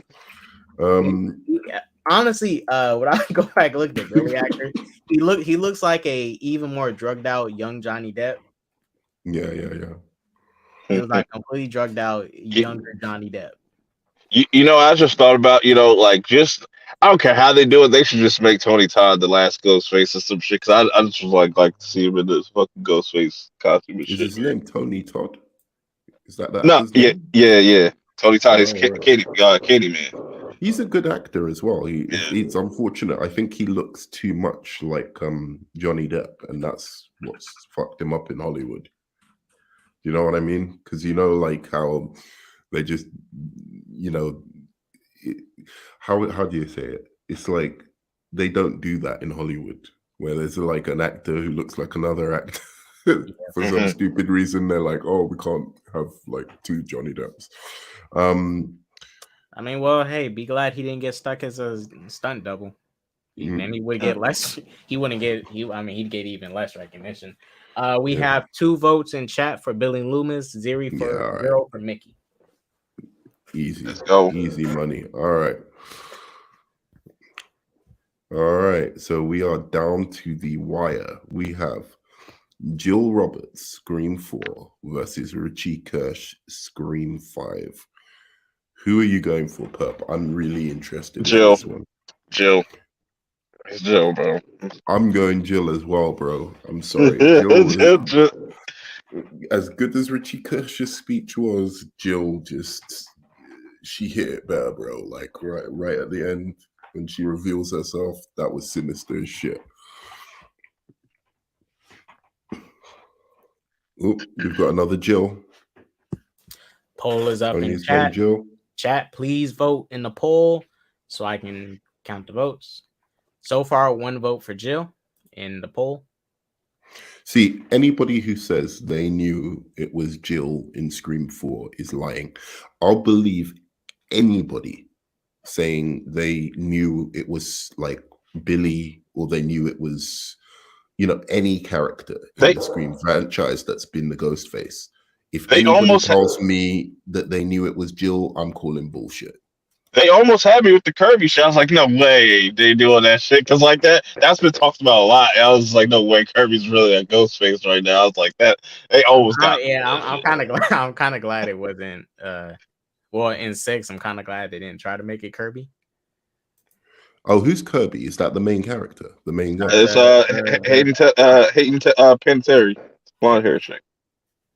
Yeah. Honestly, when I go back and look at Billy actor, he looks like a even more drugged out young Johnny Depp. Yeah. He was like completely drugged out younger Johnny Depp. I just thought about, I don't care how they do it. They should just make Tony Todd the last Ghostface or some shit. Cause I just would like to see him in this fucking Ghostface costume and Is shit. his name Tony Todd? Is that No, actor's name? yeah. Tony Todd is Oh, Katie man. he's a good actor as well. It's unfortunate. I think he looks too much like Johnny Depp, and that's what's fucked him up in Hollywood. You know what I mean? Because like how they just, how do you say it? It's like they don't do that in Hollywood, where there's like an actor who looks like another actor. For some stupid reason, they're like, oh, we can't have like two Johnny Depps. I mean, well, hey, be glad he didn't get stuck as a stunt double. Then he would get less. He wouldn't get. He'd get even less recognition. We have 2 votes in chat for Billy Loomis, 0 for Mickey. Easy. Let's go. Easy money. All right. So we are down to the wire. We have Jill Roberts, Scream 4 versus Richie Kirsch, Scream 5. Who are you going for, Perp? I'm really interested in this one. Jill. It's Jill, bro. I'm going Jill as well, bro. I'm sorry. Jill, as good as Richie Kirsch's speech was, Jill she hit it better, bro. Like right at the end when she reveals herself, that was sinister as shit. Oh, we've got another Jill. Poll is up in chat. Jill. Chat, please vote in the poll so I can count the votes. So far, 1 vote for Jill in the poll. See, anybody who says they knew it was Jill in Scream 4 is lying. I'll believe anybody saying they knew it was like Billy, or they knew it was, any character in They the Scream franchise that's been the Ghostface. If they anybody almost tells me that they knew it was Jill, I'm calling bullshit. they almost had me with the Kirby shit. I was like, no way they doing that shit because like that's been talked about a lot. And I was like, no way, Kirby's really a Ghostface right now. I was like that they almost got me with that I'm shit. kind of glad. I'm kind of glad it wasn't. Well, in 6, I'm kind of glad they didn't try to make it Kirby. Oh, who's Kirby? Is that the main character? The main guy? It's Hayden Panettiere, blonde hair chick.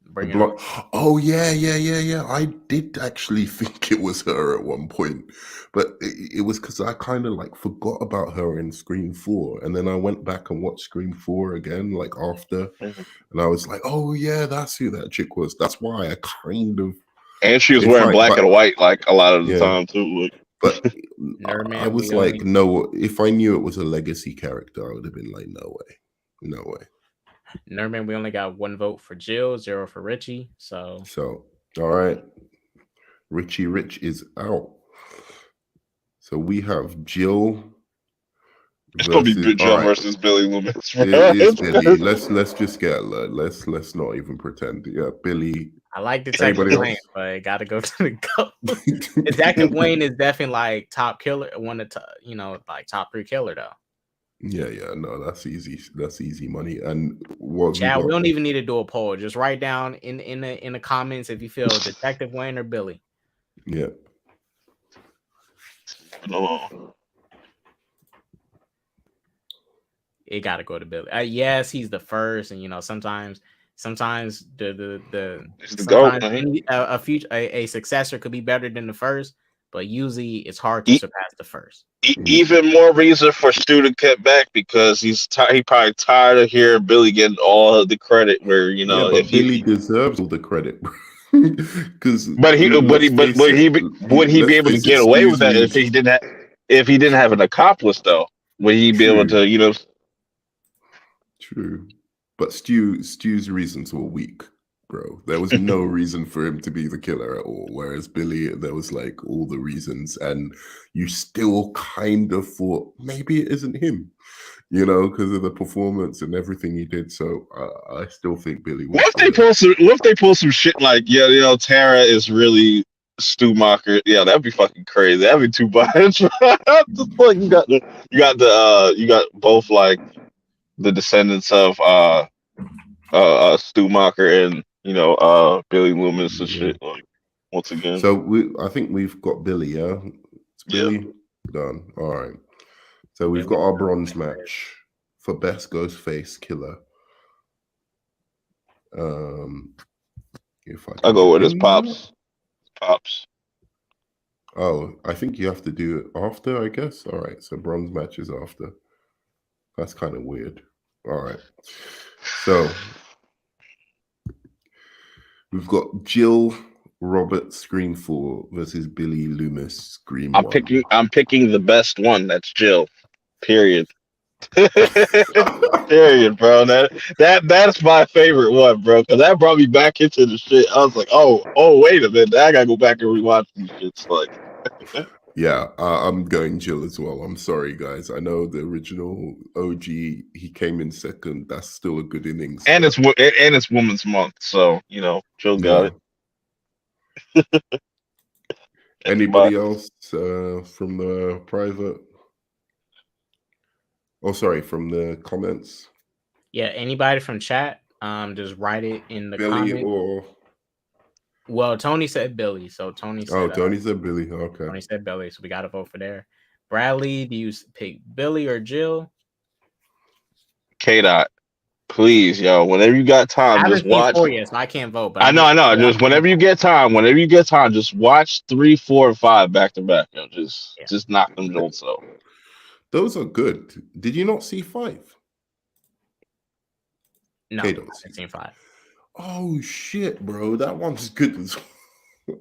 The Bring it on. blonde. Oh yeah. I did actually think it was her at one point, but it was because I kind of like forgot about her in Scream 4, and then I went back and watched Scream 4 again, like after, and I was like, oh yeah, that's who that chick was. That's why I kind of. And she was If wearing I, black but and white like a lot of the yeah, time too. Like, but I Nerdman, was we like, only no. If I knew it was a legacy character, I would have been like, no way, no way. Nerdman, we only got 1 vote for Jill, 0 for Richie. So All right, Richie Rich is out. So we have Jill it's gonna be versus. All Jill right, versus Billy Loomis. it is Billy. Let's just get let's not even pretend. Yeah, Billy. I like Detective Anybody Wayne, else? but it got to go to the GOAT. Detective Wayne is definitely like top killer, one of the like top 3 killer though. Yeah, no, that's easy. That's easy money. And what have you Chad, we got? don't even need to do a poll. Just write down in the comments if you feel Detective Wayne or Billy. Yeah. No. It got to go to Billy. Yes, he's the first, and sometimes the It's the GOAT, sometimes man. a successor could be better than the first, but usually it's hard to surpass the first. Even more reason for Stu to get back because he probably tired of hearing Billy getting all of the credit. Where Yeah, but if Billy he deserves all the credit because but would he be let's able to face it, get away with that if he didn't have an accomplice though? Would he be able True. to True, but Stu's reasons were weak, bro. There was no reason for him to be the killer at all. Whereas Billy, there was like all the reasons, and you still kind of thought maybe it isn't him, because of the performance and everything he did. So I still think Billy was. What if they pull some shit like Tara is really Stu Macher? Yeah, that'd be fucking crazy. That'd be too much. Just like you got both like the descendants of Stu Macher and Billy Loomis and shit. Like once again. So I think we've got Billy. Yeah, it's Billy done. All right. So we've got our bronze match for best Ghostface killer. If I'll go with his pops. Pops. Oh, I think you have to do it after, I guess. All right, so bronze match is after. That's kind of weird. All right. So we've got Jill Roberts Scream 4 versus Billy Loomis Scream 1. I'm picking the best one. That's Jill. Period. Period, bro. That's my favorite one, bro. Because that brought me back into the shit. I was like, oh, wait a minute. I gotta go back and rewatch these shits. Like, yeah, I'm going Jill as well. I'm sorry, guys. I know the original OG, he came in second. That's still a good innings. And it's Women's Month, so Jill got it. Anybody else from the private? Oh, sorry, from the comments. Yeah, anybody from chat, just write it in the Billy comments. or well, Tony said Billy, so Tony said. Oh, Tony said Billy. Okay. Tony said Billy, so we got to vote for there. Bradley, do you pick Billy or Jill? K-Dot, please, yo. Whenever you got time, just watch. So I can't vote. But I know. Just whenever you get time, just watch 3, 4, and 5 back to back. Just knock them jolts out. Those are good. Did you not see 5? No, I haven't seen 5. Oh shit, bro, that one's good as well.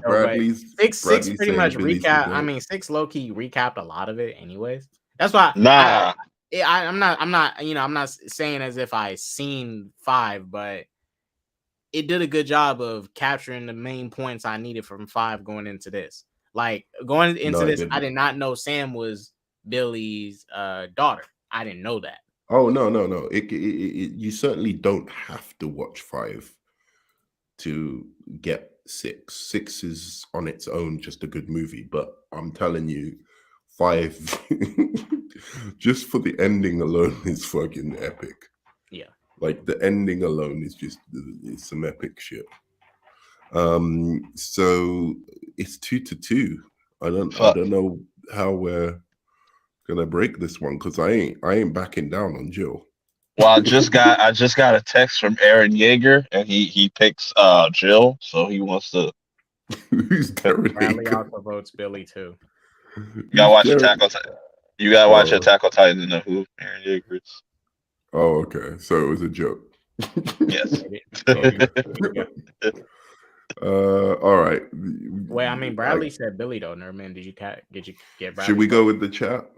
Bradley's 6 pretty much recap. I mean, 6 low key recapped a lot of it, anyways. That's why. I'm not saying as if I seen 5, but it did a good job of capturing the main points I needed from 5 going into this. Like going into this, I did not know Sam was Billy's daughter. I didn't know that. Oh no. You certainly don't have to watch 5 to get 6. 6 is on its own just a good movie, but I'm telling you, 5 just for the ending alone is fucking epic. Yeah. Like the ending alone is just it's some epic shit. So it's 2-2. I don't know how we're gonna break this one because I ain't backing down on Jill. Well, I just got a text from Aaron Yeager, and he picks Jill, so he wants to. Who's Darren Bradley Yeager? also votes Billy too. You gotta watch Attack on Titan. You gotta watch Oh. Attack on Titan to know who Aaron Yeager is. Oh, okay. So it was a joke. Yes. All right. Wait, I mean Bradley said Billy though. Nerman, did you get Bradley? Should we go with the chat?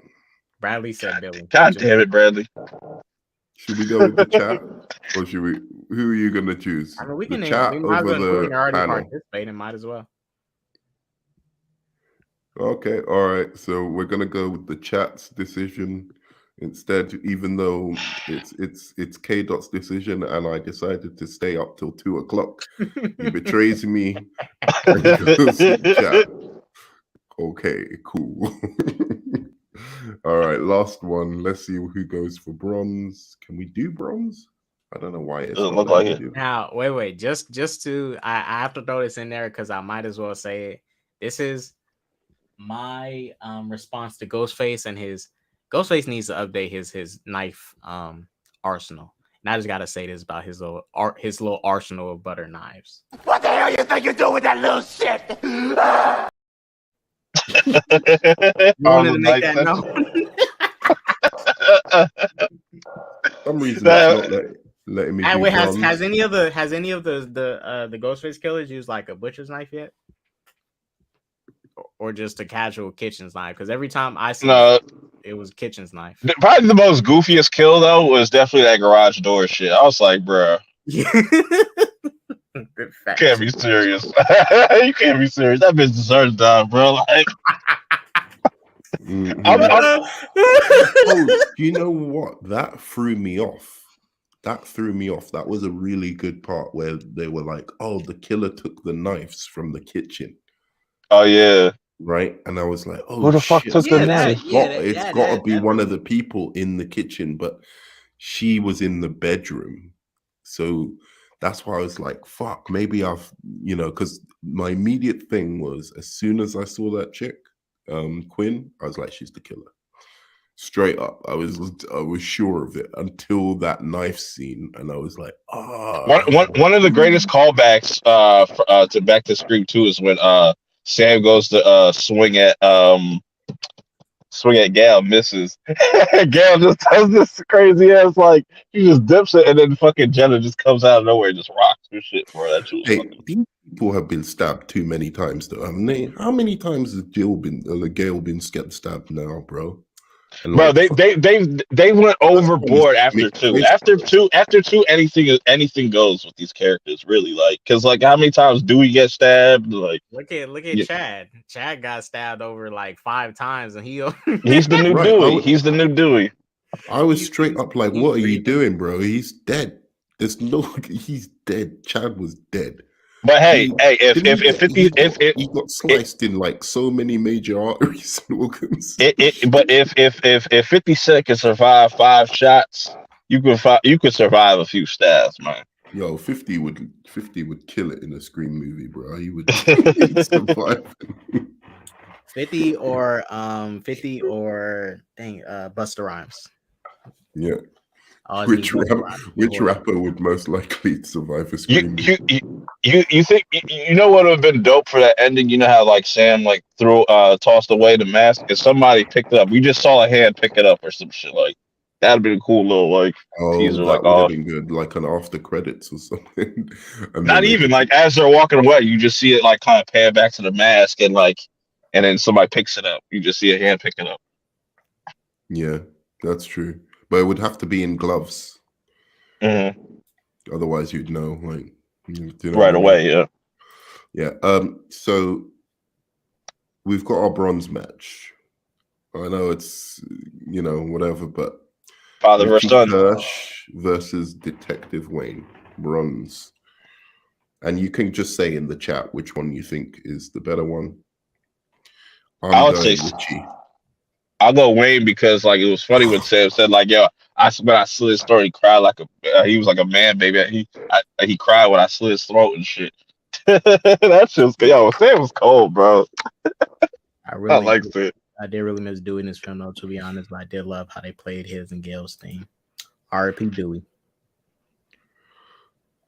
Bradley said Billy. God damn it, Bradley. Should we go with the chat, or should we? Who are you gonna choose? I mean, we the can chat we might as over well the already panel. participating. Might as well. Okay, all right. So we're gonna go with the chat's decision instead, even though it's K Dot's decision, and I decided to stay up till 2 o'clock. He betrays me. And goes to the chat. Okay, cool. All right, last one. Let's see who goes for bronze. Can we do bronze? I don't know why it's Doesn't not look like letting me it. do Now, wait. Just to I have to throw this in there because I might as well say it. This is my response to Ghostface and his Ghostface needs to update his knife arsenal. And I just gotta say this about his little arsenal of butter knives. What the hell you think you're doing with that little shit? You wanted to make that known. For some reason it's not letting me do Wait, bronze. has any of the Ghostface killers used like a butcher's knife yet? Or just a casual kitchen's knife? Because every time I see it was kitchen's knife. Probably the most goofiest kill though was definitely that garage door shit. I was like, bruh. You can't be serious. You can't be serious. That bitch deserves to die, bro. Like, Oh, you know what? That threw me off. That was a really good part where they were like, "Oh, the killer took the knives from the kitchen." Oh yeah, right. And I was like, "Oh, who the fuck took the knife?" It's got to be one of the people in the kitchen, but she was in the bedroom, so that's why I was like, "Fuck, maybe I've," because my immediate thing was as soon as I saw that chick, Quinn, I was like, "She's the killer." Straight up, I was sure of it until that knife scene, and I was like, One of the greatest callbacks to back to Scream 2 is when Sam goes to swing at Gail, misses. Gail just does this crazy ass, like he just dips it, and then fucking Jenna just comes out of nowhere and just rocks her shit for that. Hey, these people have been stabbed too many times, though, haven't they? How many times has Gail been stabbed now, bro? And bro, they went overboard after 2. After two, anything goes with these characters, really. Like, because like, how many times do we get stabbed? Like, look at Chad. Chad got stabbed over like 5 times, and he's the new Dewey. He's the new Dewey. I was straight up like, "What are you doing, bro? He's dead. He's dead. Chad was dead." But hey, if he got sliced in like so many major arteries and organs. But if 50 Cent can survive 5 shots, you could survive a few stabs, man. Yo, 50 would kill it in a Scream movie, bro. He would survive. 50 or Busta Rhymes. Yeah. Which rapper would most likely survive a Scream? You think you know what would have been dope for that ending? You know how like Sam like tossed away the mask and somebody picked it up. We just saw a hand pick it up or some shit. Like that'd be a cool little like teaser. That like would have been good, like an after credits or something. Not even like as they're walking away, you just see it like kind of pan back to the mask and then somebody picks it up. You just see a hand pick it up. Yeah, that's true. But it would have to be in gloves. Mm-hmm. Otherwise, you'd know, like, right away. Yeah. Yeah. So we've got our bronze match. I know it's whatever, but Father versus Richie son. Kirsch versus Detective Wayne, bronze. And you can just say in the chat which one you think is the better one. I I'm would say going Richie. I'll go Wayne because like it was funny when Sam said like, "Yo, when I slit his throat, he cried like he was like a man, baby. He cried when I slit his throat and shit." That shit was yo. Sam was cold, bro. I I really, liked it. I did really miss doing this film though, to be honest. But I did love how they played his and Gail's theme. R.I.P. Dewey.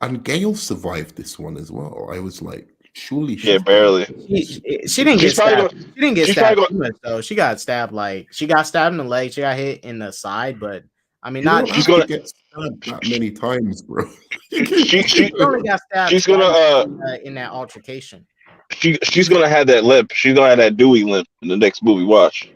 And Gail survived this one as well. I was like, surely Yeah, she's barely. She didn't get She's probably stabbed. going. She didn't get She's probably stabbed going. too much though. She got stabbed in the leg. She got hit in the side, but I mean You don't not. She's have to gonna. get stabbed that many times, bro. She She only got stabbed she's gonna twice in that altercation. she's gonna have that limp. She's gonna have that Dewey limp in the next movie. Watch.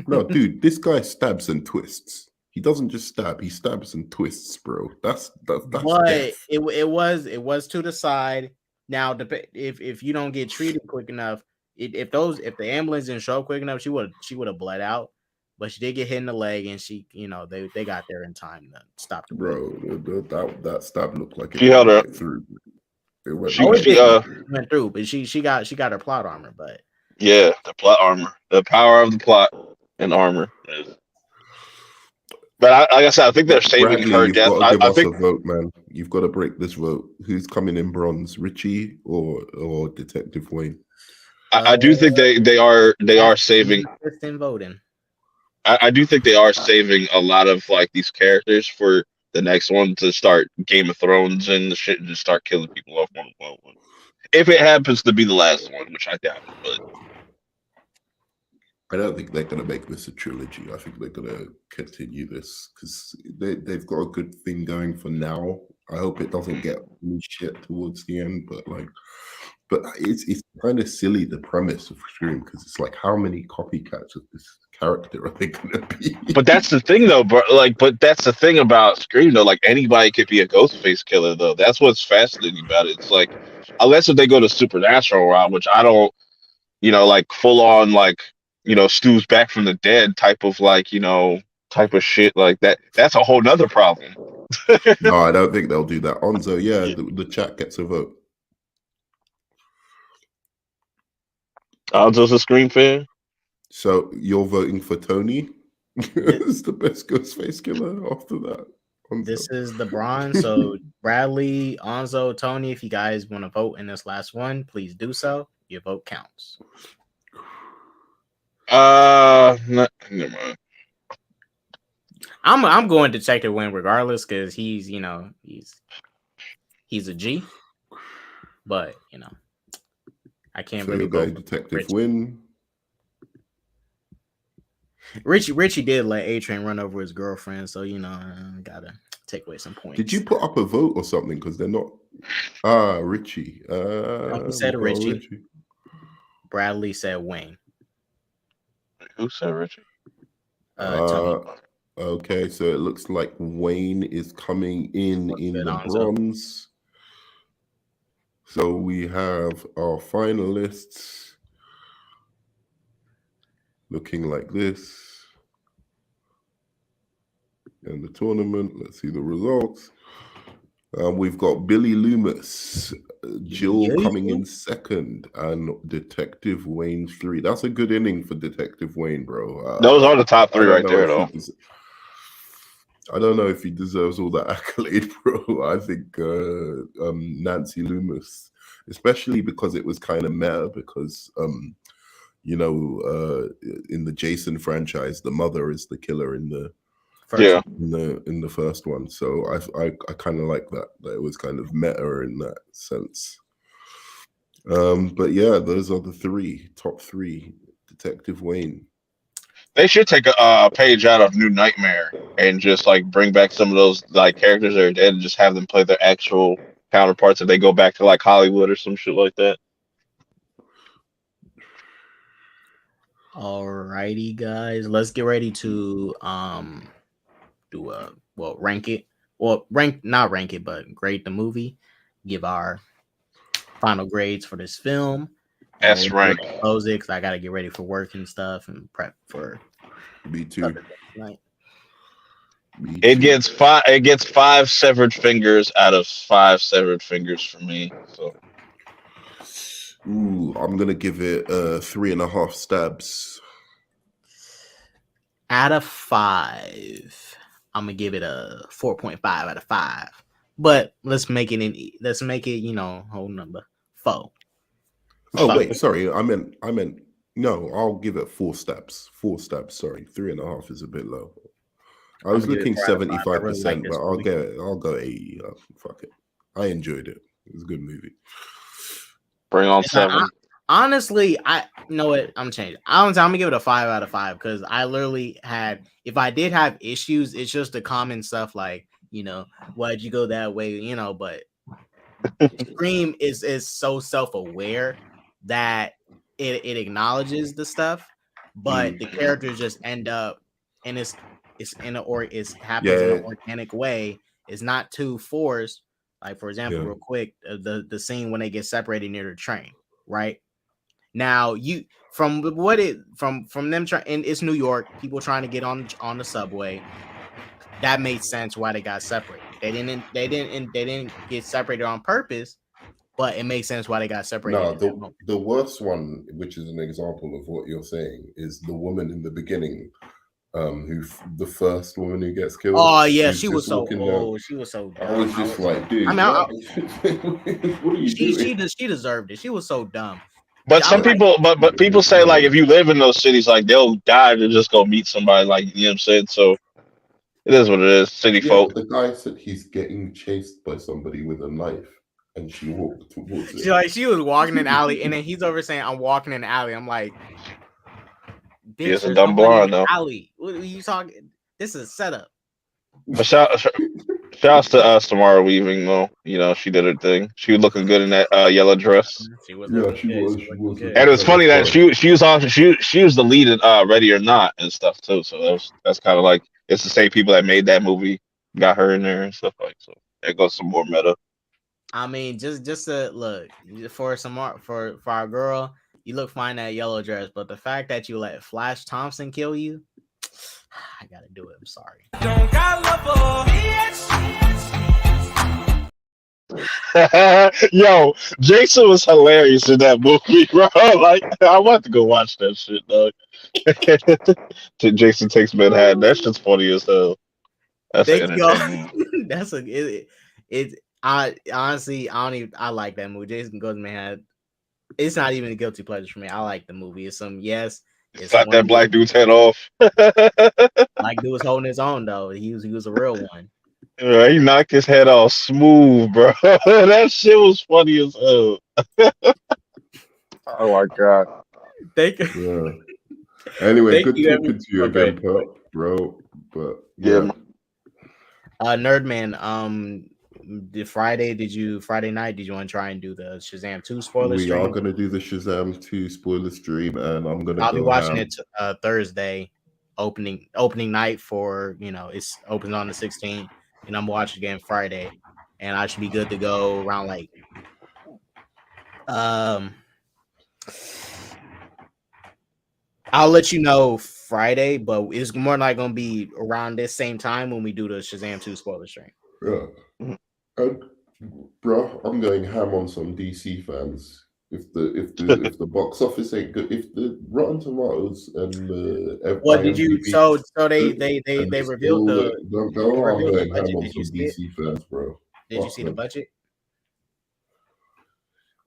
No, dude, this guy stabs and twists. He doesn't just stab; he stabs and twists, bro. That's But death. it was to the side. Now, if you don't get treated quick enough, if the ambulance didn't show up quick enough, she would have bled out. But she did get hit in the leg, and they got there in time to stop the bleeding. Bro. That stab looked like it She held went her. right through. It went She Oh, right it she did. through. It went through, but she got her plot armor. But Yeah, the plot armor, the power of the plot and armor. But like I said, I think they're saving Bradley, her you've death. got to give I us a think vote, man. You've got to break this vote. Who's coming in bronze, Richie or Detective Wayne? I do think they are saving. Assistant voting. I do think they are saving a lot of like these characters for the next one to start Game of Thrones and the shit and just start killing people off one by one. If it happens to be the last one, which I doubt it, but I don't think they're going to make this a trilogy. I think they're going to continue this because they've got a good thing going for now. I hope it doesn't get any shit towards the end, but it's kind of silly the premise of Scream because it's like how many copycats of this character are they going to be? but that's the thing though, bro. But that's the thing about Scream though. Like anybody could be a Ghostface killer though. That's what's fascinating about it. It's like unless if they go the supernatural route, which I don't, like full on like Stu's back from the dead type of like type of shit like that. That's a whole nother problem. No, I don't think they'll do that. Onzo, yeah, the chat gets a vote. Aldo's a Scream fan. So you're voting for Tony as the best Ghostface killer after that? Onzo. This is the bronze. So Bradley, Onzo, Tony, if you guys want to vote in this last one, please do so. Your vote counts. Never mind. I'm going Detective Wayne regardless because he's a G. But I can't So really you're going vote Detective Richie. Win. Richie did let A-Train run over his girlfriend, so gotta take away some points. Did you put up a vote or something? Because they're not. Richie. He said Richie. Bradley said Wayne. Who said Richie? Tony. Okay, so it looks like Wayne is coming in the bronze. So we have our finalists looking like this. In the tournament, let's see the results. We've got Billy Loomis, Jill coming in second, and Detective Wayne 3. That's a good inning for Detective Wayne, bro. Those are the top three right there, though. I don't know if he deserves all that accolade, bro. I think Nancy Loomis, especially because it was kind of meta, because in the Jason franchise, the mother is the killer in the in the first one. So I kind of like that it was kind of meta in that sense. But yeah, those are the top three. Detective Wayne. They should take a page out of New Nightmare and just like bring back some of those like characters that are dead and just have them play their actual counterparts if they go back to like Hollywood or some shit like that. Alrighty, guys, let's get ready to rank it. Well, not rank it, but grade the movie. Give our final grades for this film. S rank. Close it because I gotta get ready for work and stuff and prep for Me too. Like, Me It too. gets five. It gets 5 severed fingers out of 5 severed fingers for me. So Ooh, I'm gonna give it 3.5 stabs. out of 5, I'm gonna give it a 4.5 out of 5. But let's make it whole number 4. Oh Fuck. wait, sorry. I meant. No, I'll give it 4 stabs. 4 stabs. Sorry, 3.5 is a bit low. I I'm was gonna give it looking 4 out of 5. I really like 75%, this but movie. I'll go 80. Fuck it. I enjoyed it. It was a good movie. bring on It's like, 7. honestly, I know what I'm changing. I'm gonna give it a 5 out of 5 because I literally had. If I did have issues, it's just the common stuff like why'd you go that way, but Scream is so self-aware that it acknowledges the stuff, but the characters just end up, and it's happens in an Yeah. organic way. It's not too forced. Like for example, Yeah. real quick, the scene when they get separated near the train, right? Now from them trying, and it's New York, people trying to get on the subway. That made sense why they got separated. They didn't get separated on purpose, but it makes sense why they got separated. No, the worst one, which is an example of what you're saying, is the woman in the beginning, the first woman who gets killed. Oh yeah, who's she just was so walking old. down. She was so I dumb. was just like, dude, I mean, what are you doing? she deserved it. She was so dumb. But I'm some like, people, but people say like No, if you live in those cities, like they'll die to just go meet somebody. Like you know what I'm saying. So it is what it is. City yeah, folk. but the guy said he's getting chased by somebody with a knife, and she walked towards it. she was walking in the alley, and then he's over saying, "I'm walking in the alley." I'm like, bitch, It's a there's dumb nobody in blonde the though. alley. What are you talking? This is a setup. But shouts to Samara Weaving though. You know she did her thing. She was looking good in that yellow dress. She was Yeah, looking she good. was. She She was was looking And looking good. it was hella funny that fine. she was also she was the lead in Ready or Not and stuff too. So that's kind of like it's the same people that made that movie got her in there and stuff like so. There goes some more meta. I mean, just to look for for our girl, you look fine in that yellow dress, but the fact that you let Flash Thompson kill you, I gotta do it. I'm sorry. Yo, Jason was hilarious in that movie, bro. Like I want to go watch that shit, dog. Jason Takes Manhattan. That shit's funny as hell. That's an Thank y'all. entertaining movie. That's it. I honestly, I don't even. I like that movie. Jason Goes Man. It's not even a guilty pleasure for me. I like the movie. It's it's Slap one that black dude's head off. like dude was holding his own though. He was a real one. Yeah, he knocked his head off smooth, bro. That shit was funny as hell. Oh my god. Thank Yeah. Anyway, thank good you, talking to you okay. again, Pop, bro. But Yeah, yeah. Nerdman, Friday night, did you want to try and do the Shazam 2 spoiler We are stream? gonna do the Shazam 2 spoiler stream, and I'm gonna I'll be go watching ham. it Thursday, opening night for it's open on the 16th, and I'm watching again Friday, and I should be good to go around like I'll let you know Friday, but it's more like gonna be around this same time when we do the Shazam 2 spoiler stream. Yeah. And, bro, I'm going ham on some DC fans. If the box office ain't good, if the Rotten Tomatoes and the What did you? IMDb So they good, they they and they they revealed still the don't they go, I'm revealed the going ham budget. on Did you some see it? DC fans, bro. Did you Fuck see the them. budget?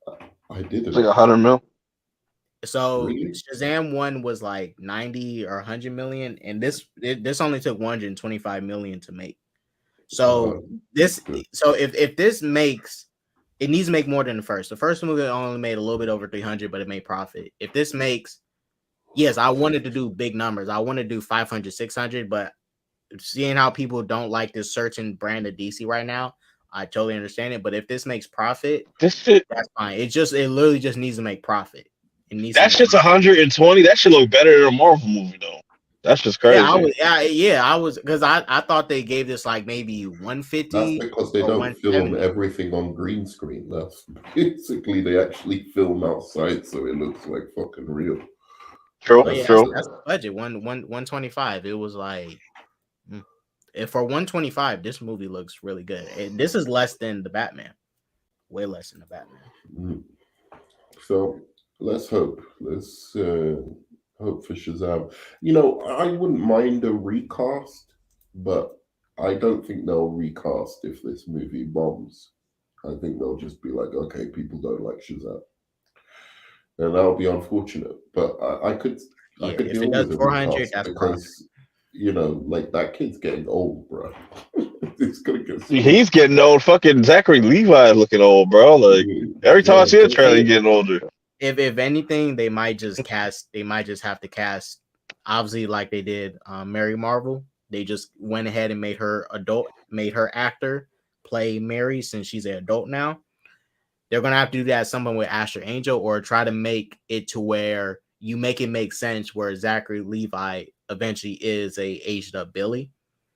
I it's didn't. like 100 mil. So Really? Shazam 1 was like 90 or 100 million, and this only took 125 million to make. So if this makes, it needs to make more than the first. The first movie only made a little bit over 300, but it made profit. If this makes, yes, I wanted to do big numbers. I want to do 500, 600, but seeing how people don't like this certain brand of DC right now, I totally understand it. But if this makes profit, This shit, that's fine. It literally just needs to make profit. It needs to that make shit's profit. 120. That should look better than a Marvel movie though. That's just Yeah, crazy. I was because I thought they gave this like maybe That's 150 because they or don't film 170. everything on green screen. That's basically they actually film outside, so it looks like fucking real. True, But yeah, true. that's the budget. 125. It was like if for 125, this movie looks really good. This is less than the Batman. Way less than the Batman. Mm. So let's hope. Let's hope for Shazam. I wouldn't mind a recast, but I don't think they'll recast if this movie bombs. I think they'll just be like, okay, people don't like Shazam, and that'll be unfortunate. But I could Yeah, if deal it does with a 400, recast that's fine. because like that kid's getting old, bro. It's gonna get small. He's getting old. Fucking Zachary Levi looking old, bro. Like every time I Yeah, see a trailer, he's getting older. If anything, they might just have to cast, obviously, like they did Mary Marvel. They just went ahead and made her actor play Mary since she's an adult now. They're gonna have to do that someone with Asher Angel, or try to make it to where you make it make sense where Zachary Levi eventually is a aged up Billy,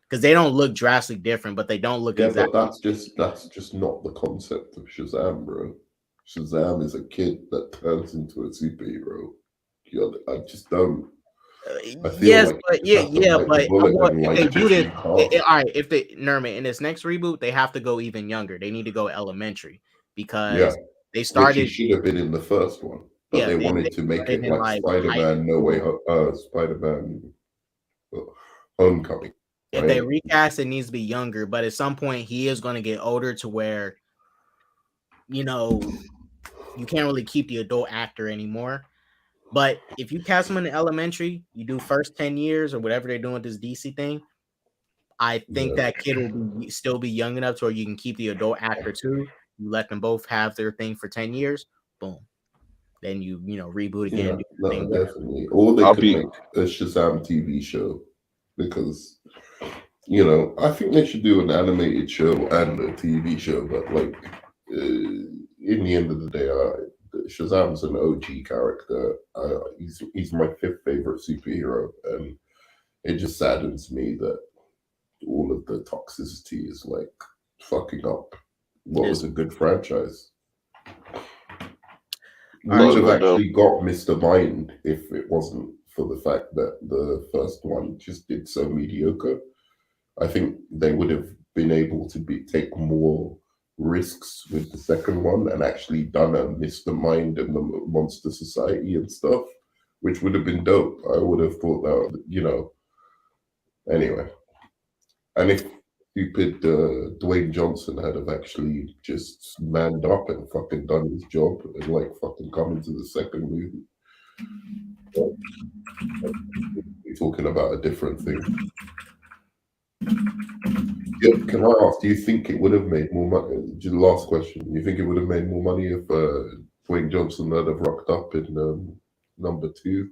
because they don't look drastically different, but they don't look yeah, exactly. but that's just not the concept of Shazam, bro. Shazam is a kid that turns into a superhero. I just don't. I feel Yes, like but you just have to bite the bullet and if like they do just this, recast. all right. If they Nerman in this next reboot, they have to go even younger. They need to go elementary Yeah, because they which he started. should have been in the first one, but Yeah, they they wanted to make started it in like like high Spider-Man No Way, school. Spider-Man Homecoming, If they right? recast, it needs to be younger. But at some point, he is going to get older to where you can't really keep the adult actor anymore. But if you cast him in the elementary, you do first 10 years or whatever they're doing with this DC thing. I think Yeah, that kid will still be young enough to where you can keep the adult actor too. You let them both have their thing for 10 years. Boom. Then you reboot again, yeah, do the no, thing, whatever. definitely. Or they I'll could be make a Shazam TV show because I think they should do an animated show and a TV show, but like in the end of the day, Shazam's an OG character. He's my fifth favorite superhero, and it just saddens me that all of the toxicity is like fucking up what It's was a good franchise. all We right. would most have of it though. actually got Mr. Mind if it wasn't for the fact that the first one just did so mediocre. I think they would have been able to take more risks with the second one and actually done a Mr. Mind and the Monster Society and stuff, which would have been dope. I would have thought that, anyway. And if stupid Dwayne Johnson had have actually just manned up and fucking done his job and like fucking come into the second movie, we're talking about a different thing. Yeah, can I ask? Do you think it would have made more money? Just last question. You think it would have made more money if Dwayne Johnson had have rocked up in number 2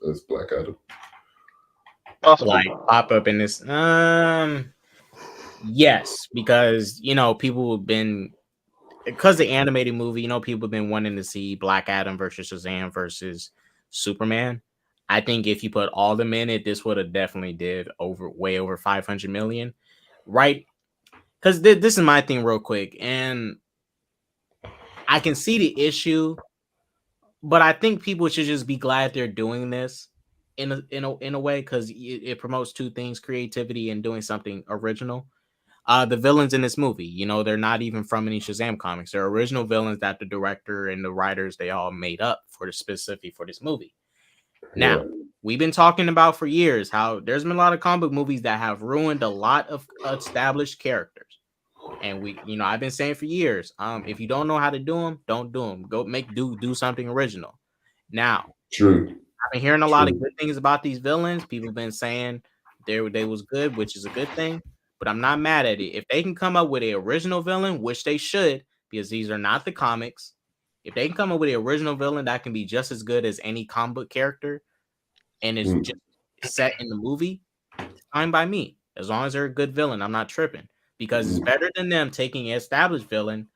as Black Adam? Possible. Like pop up in this. Yes, because people have been, because the animated movie, people have been wanting to see Black Adam versus Shazam versus Superman. I think if you put all them in it, this would have definitely did way over 500 million, right? Because this is my thing, real quick, and I can see the issue, but I think people should just be glad they're doing this in a way, because it promotes two things: creativity and doing something original. The villains in this movie, they're not even from any Shazam comics. They're original villains that the director and the writers, they all made up specifically for this movie. Yeah, Now, we've been talking about for years how there's been a lot of comic book movies that have ruined a lot of established characters. And I've been saying for years, if you don't know how to do them, don't do them. Go do something original. Now, true, I've been hearing a lot of true. good things about these villains. People have been saying they was good, which is a good thing. But I'm not mad at it. If they can come up with an original villain, which they should, because these are not the comics. If they can come up with an original villain that can be just as good as any comic book character, and it's just set in the movie, fine by me. As long as they're a good villain, I'm not tripping, because it's better than them taking an established villain,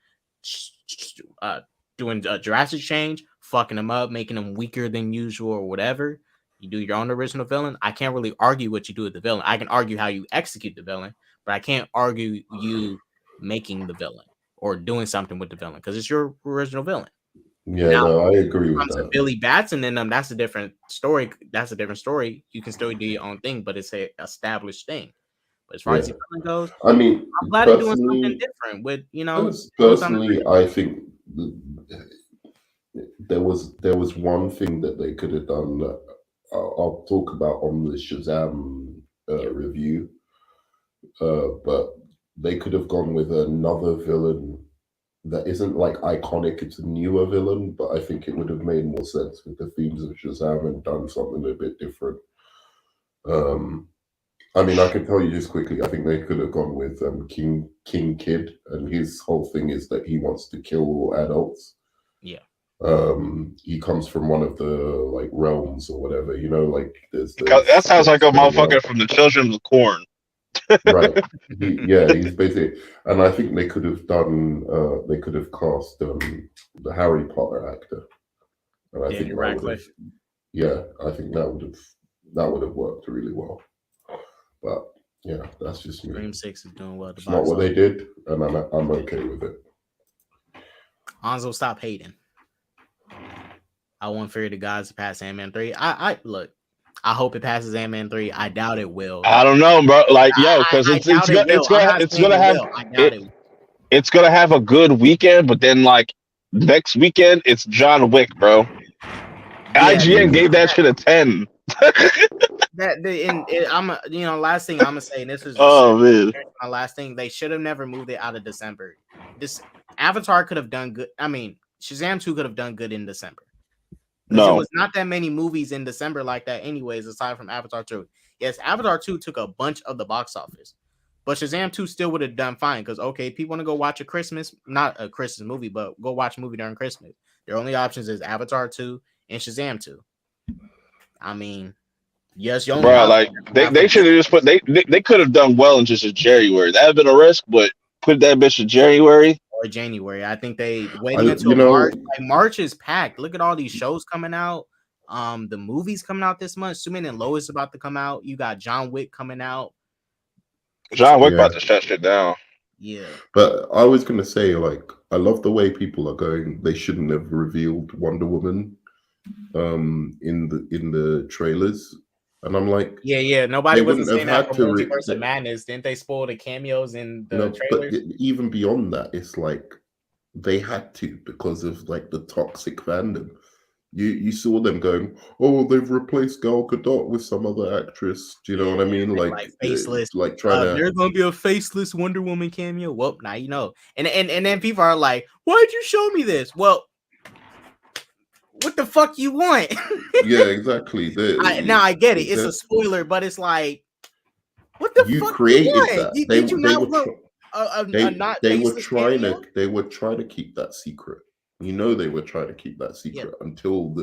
doing a drastic change, fucking them up, making them weaker than usual or whatever. You do your own original villain. I can't really argue what you do with the villain. I can argue how you execute the villain, but I can't argue you making the villain or doing something with the villain, because it's your original villain. Yeah, Now, no, I when agree it with comes to that. Billy Batson and them, that's a different story. That's a different story. You can still do your own thing, but it's a established thing. But as far as Yeah, the villain goes, I mean, I'm glad they're doing something personally, different with doing something. personally, I think there was one thing that they could have done that I'll talk about on the Shazam Yeah, review, but they could have gone with another villain that isn't like iconic. It's a newer villain, but I think it would have made more sense with the themes of Shazam and done something a bit different. Um, I mean, I can tell you just quickly. I think they could have gone with King Kid, and his whole thing is that he wants to kill all adults. yeah. He comes from one of the like realms or whatever. Like there's That sounds like a spell realm. motherfucker from the Children of Corn. Right. He's basically, and I think they could have done. They could have cast the Harry Potter actor, and I think Daniel that would have. Radcliffe. Yeah, I think that would have worked really well. But yeah, that's just me. Scream 6 is doing well at the It's not box what they office. did, and I'm okay with it. Hanzo, stop hating. I want Fear the Gods to pass Ant-Man 3. I look. I hope it passes Ant-Man 3. I doubt it will. I don't know, bro. Like, yo, because I doubt it will. I'm not saying it will. I doubt it will. it's gonna have a good weekend, but then like next weekend it's John Wick, bro. Yeah, IGN gave that shit a 10. last thing I'm gonna say, and this is Oh man, my last thing. They should have never moved it out of December. This Avatar could have done good. I mean, Shazam 2 could have done good in December. Because there no, was not that many movies in December like that, anyways, aside from Avatar 2. Yes, Avatar 2 took a bunch of the box office, but Shazam 2 still would have done fine. Because okay, people want to go watch not a Christmas movie, but go watch a movie during Christmas. Their only options is Avatar 2 and Shazam 2. I mean, yes, you only bro. have Like they should have just put they could have done well in just a January. That would have been a risk, but put that bitch in January. or January. I think they I waiting until you know March. Like March is packed. Look at all these shows coming out. The movies coming out this month. Suman and Lois about to come out. You got John Wick coming out. John Wick yeah, about to shut shit down. Yeah. but I was gonna say like I love the way people are going. They shouldn't have revealed Wonder Woman in the trailers, and I'm like Yeah. Nobody they wasn't wouldn't have saying that had for to Multiverse of Madness. Didn't they spoil the cameos in the but trailers? even beyond that, it's like they had to because of like the toxic fandom. You saw them going, oh, they've replaced Gal Gadot with some other actress. Do you know what I mean? Like faceless. like trying to. There's gonna be a faceless Wonder Woman cameo. Well, now you know. And then people are like, why'd you show me this? Well, what the fuck you want? Yeah, exactly. I get it. It's a spoiler, but it's like, what the you fuck created you want? that. Did you not want a not They were faceless trying cameo? to keep that secret. They were trying to keep that secret until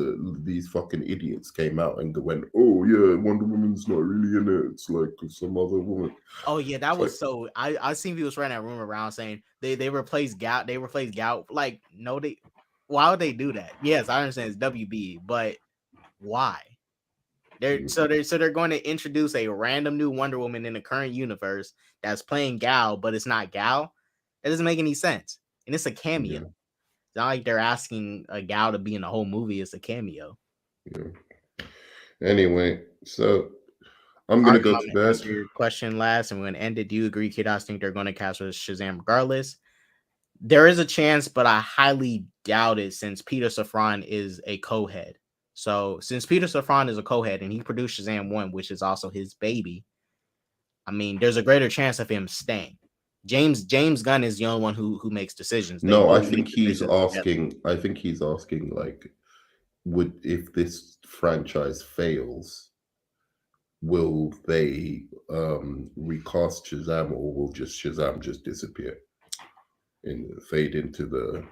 these fucking idiots came out and went, oh yeah, Wonder Woman's not really in it. It's like some other woman. Oh yeah, that was so. I seen people spreading that rumor around saying they replaced Gal. They replaced Gal. Like no, why would they do that? Yes, I understand it's WB, but why? They're going to introduce a random new Wonder Woman in the current universe that's playing Gal, but it's not Gal. That doesn't make any sense, and it's a cameo. Yeah. It's not like they're asking a Gal to be in the whole movie. It's a cameo. Yeah. Anyway, so I'm gonna go to bed. Answer your question last, and we're gonna end it. Do you agree, Kid? I think they're going to cast with Shazam regardless. There is a chance, but I highly doubt it since Peter Safran is a co-head. So since Peter Safran is a co-head and he produced Shazam 1, which is also his baby, I mean, there's a greater chance of him staying. James Gunn is the only one who makes decisions. No, I think he's asking. I think he's asking like, if this franchise fails, will they recast Shazam, or will Shazam just disappear and fade into the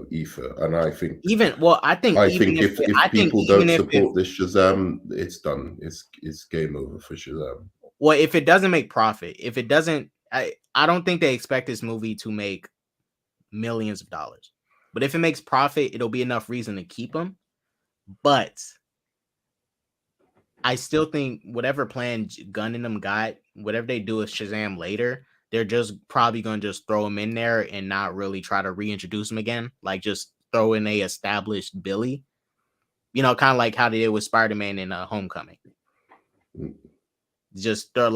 ether? And I think I think if people don't support this Shazam, it's done. It's game over for Shazam. Well, if it doesn't make profit, if it doesn't, I don't think they expect this movie to make millions of dollars. But if it makes profit, it'll be enough reason to keep them. But I still think whatever plan Gunn and them got, whatever they do with Shazam later, they're just probably going to just throw him in there and not really try to reintroduce him again. Like just throw in a established Billy. You know, kind of like how they did with Spider-Man in Homecoming. Just throw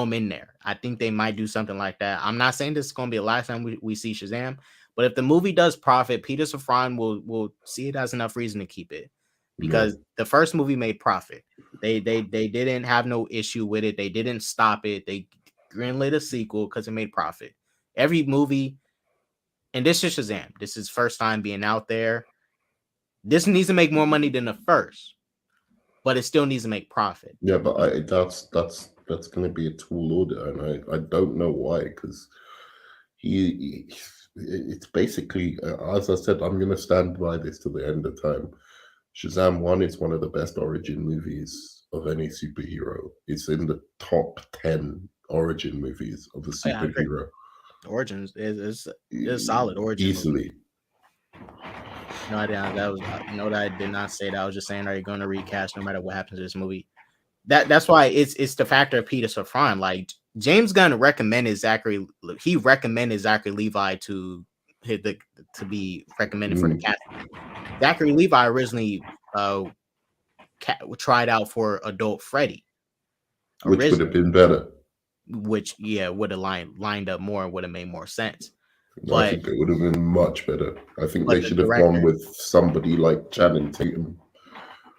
him in there. I think they might do something like that. I'm not saying this is going to be the last time we see Shazam, but if the movie does profit, Peter Safran will see it as enough reason to keep it, because the first movie made profit. They didn't have no issue with it. They didn't stop it. They greenlit a sequel because it made profit. Every movie, and this is Shazam. This is first time being out there. This needs to make more money than the first, but it still needs to make profit. Yeah, but that's going to be a tall order, and I don't know why, because it's basically, as I said, I'm going to stand by this to the end of time. Shazam 1 is one of the best origin movies of any superhero. It's in the top 10 origin movies of a superhero. Origins is solid origin easily. No, I did not say that. I was just saying, are you going to recast no matter what happens to this movie? That's why it's the factor of Peter Safran. Like, James Gunn recommended Zachary Levi to be recommended for the casting. Zachary Levi originally tried out for adult Freddy, which would have been better. Which would have lined up more and would have made more sense. No, I think it would have been much better. I think they should have gone with somebody like Channing Tatum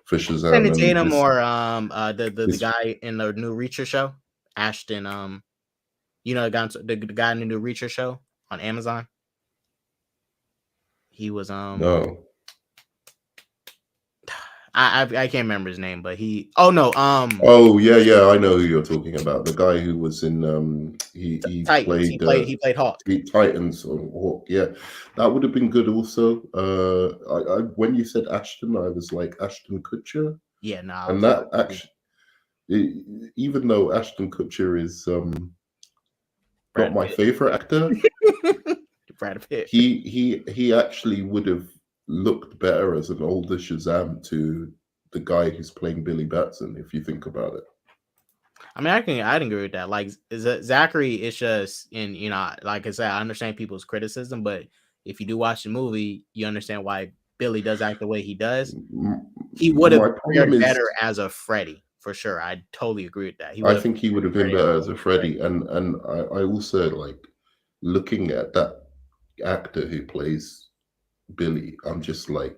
for Shazam. Channing Tatum or the guy in the new Reacher show, Ashton. You know, the guy in the new Reacher show on Amazon. He was no. I can't remember his name, but he. Oh no. Oh yeah, I know who you're talking about. The guy who was in he played Hawk. Titans or Hawk. Yeah, that would have been good. Also, I when you said Ashton, I was like Ashton Kutcher. Yeah, no. And that actually, even though Ashton Kutcher is not my favorite actor, Brad Pitt. He actually would have looked better as an older Shazam to the guy who's playing Billy Batson, if you think about it. I mean, I'd agree with that. Like, Zachary is just, like I said, I understand people's criticism, but if you do watch the movie, you understand why Billy does act the way he does. He would have fared better as a Freddy, for sure. I totally agree with that. I think he would have been better as a Freddy, and I also like looking at that actor who plays Billy. I'm just like,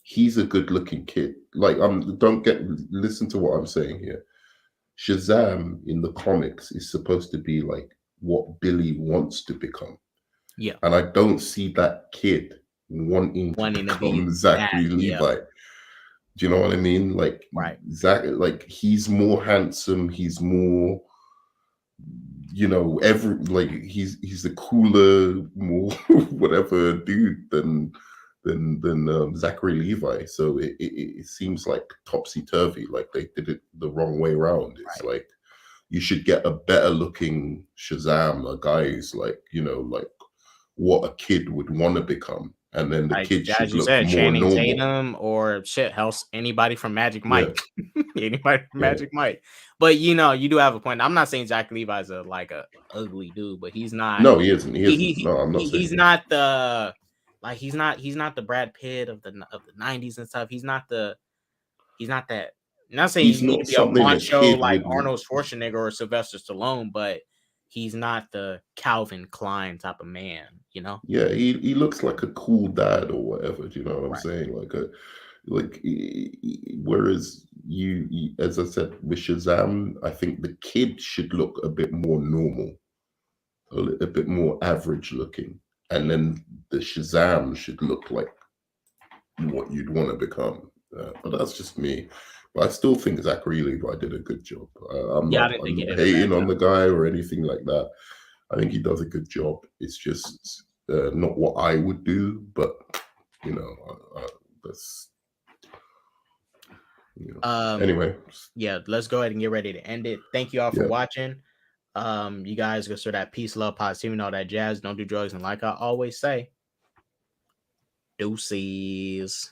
he's a good-looking kid. Like, listen to what I'm saying here. Shazam in the comics is supposed to be like what Billy wants to become. Yeah, and I don't see that kid wanting to become Zachary Levi. Do you know what I mean? Like, right. Like, he's more handsome. He's more, he's a cooler, more whatever dude than Zachary Levi. So it seems like topsy-turvy. Like, they did it the wrong way around. It's right. Like, you should get a better looking Shazam, a guy who's like, like what a kid would want to become. And then the kid should look more Channing normal. Tatum or anybody from Magic Mike. Yeah. Anybody from Magic Mike. But you do have a point. I'm not saying Zach Levi is a ugly dude, but he's not. No, he isn't. No, I'm not saying he's not the he's not the Brad Pitt of the 90s and stuff. He's not that. I'm not saying you need to be a macho like Arnold Schwarzenegger or Sylvester Stallone, but he's not the Calvin Klein type of man, Yeah, he looks like a cool dad or whatever. Do you know what I'm saying? Whereas you, as I said, with Shazam, I think the kid should look a bit more normal, a bit more average looking, and then the Shazam should look like what you'd want to become. But that's just me. But I still think Zachary Levi did a good job. I'm not hating on the guy or anything like that. I think he does a good job. It's just not what I would do, but that's anyway. Yeah, let's go ahead and get ready to end it. Thank you all for watching. You guys go sort that peace, love, positivity, and all that jazz. Don't do drugs, and like I always say, deuces.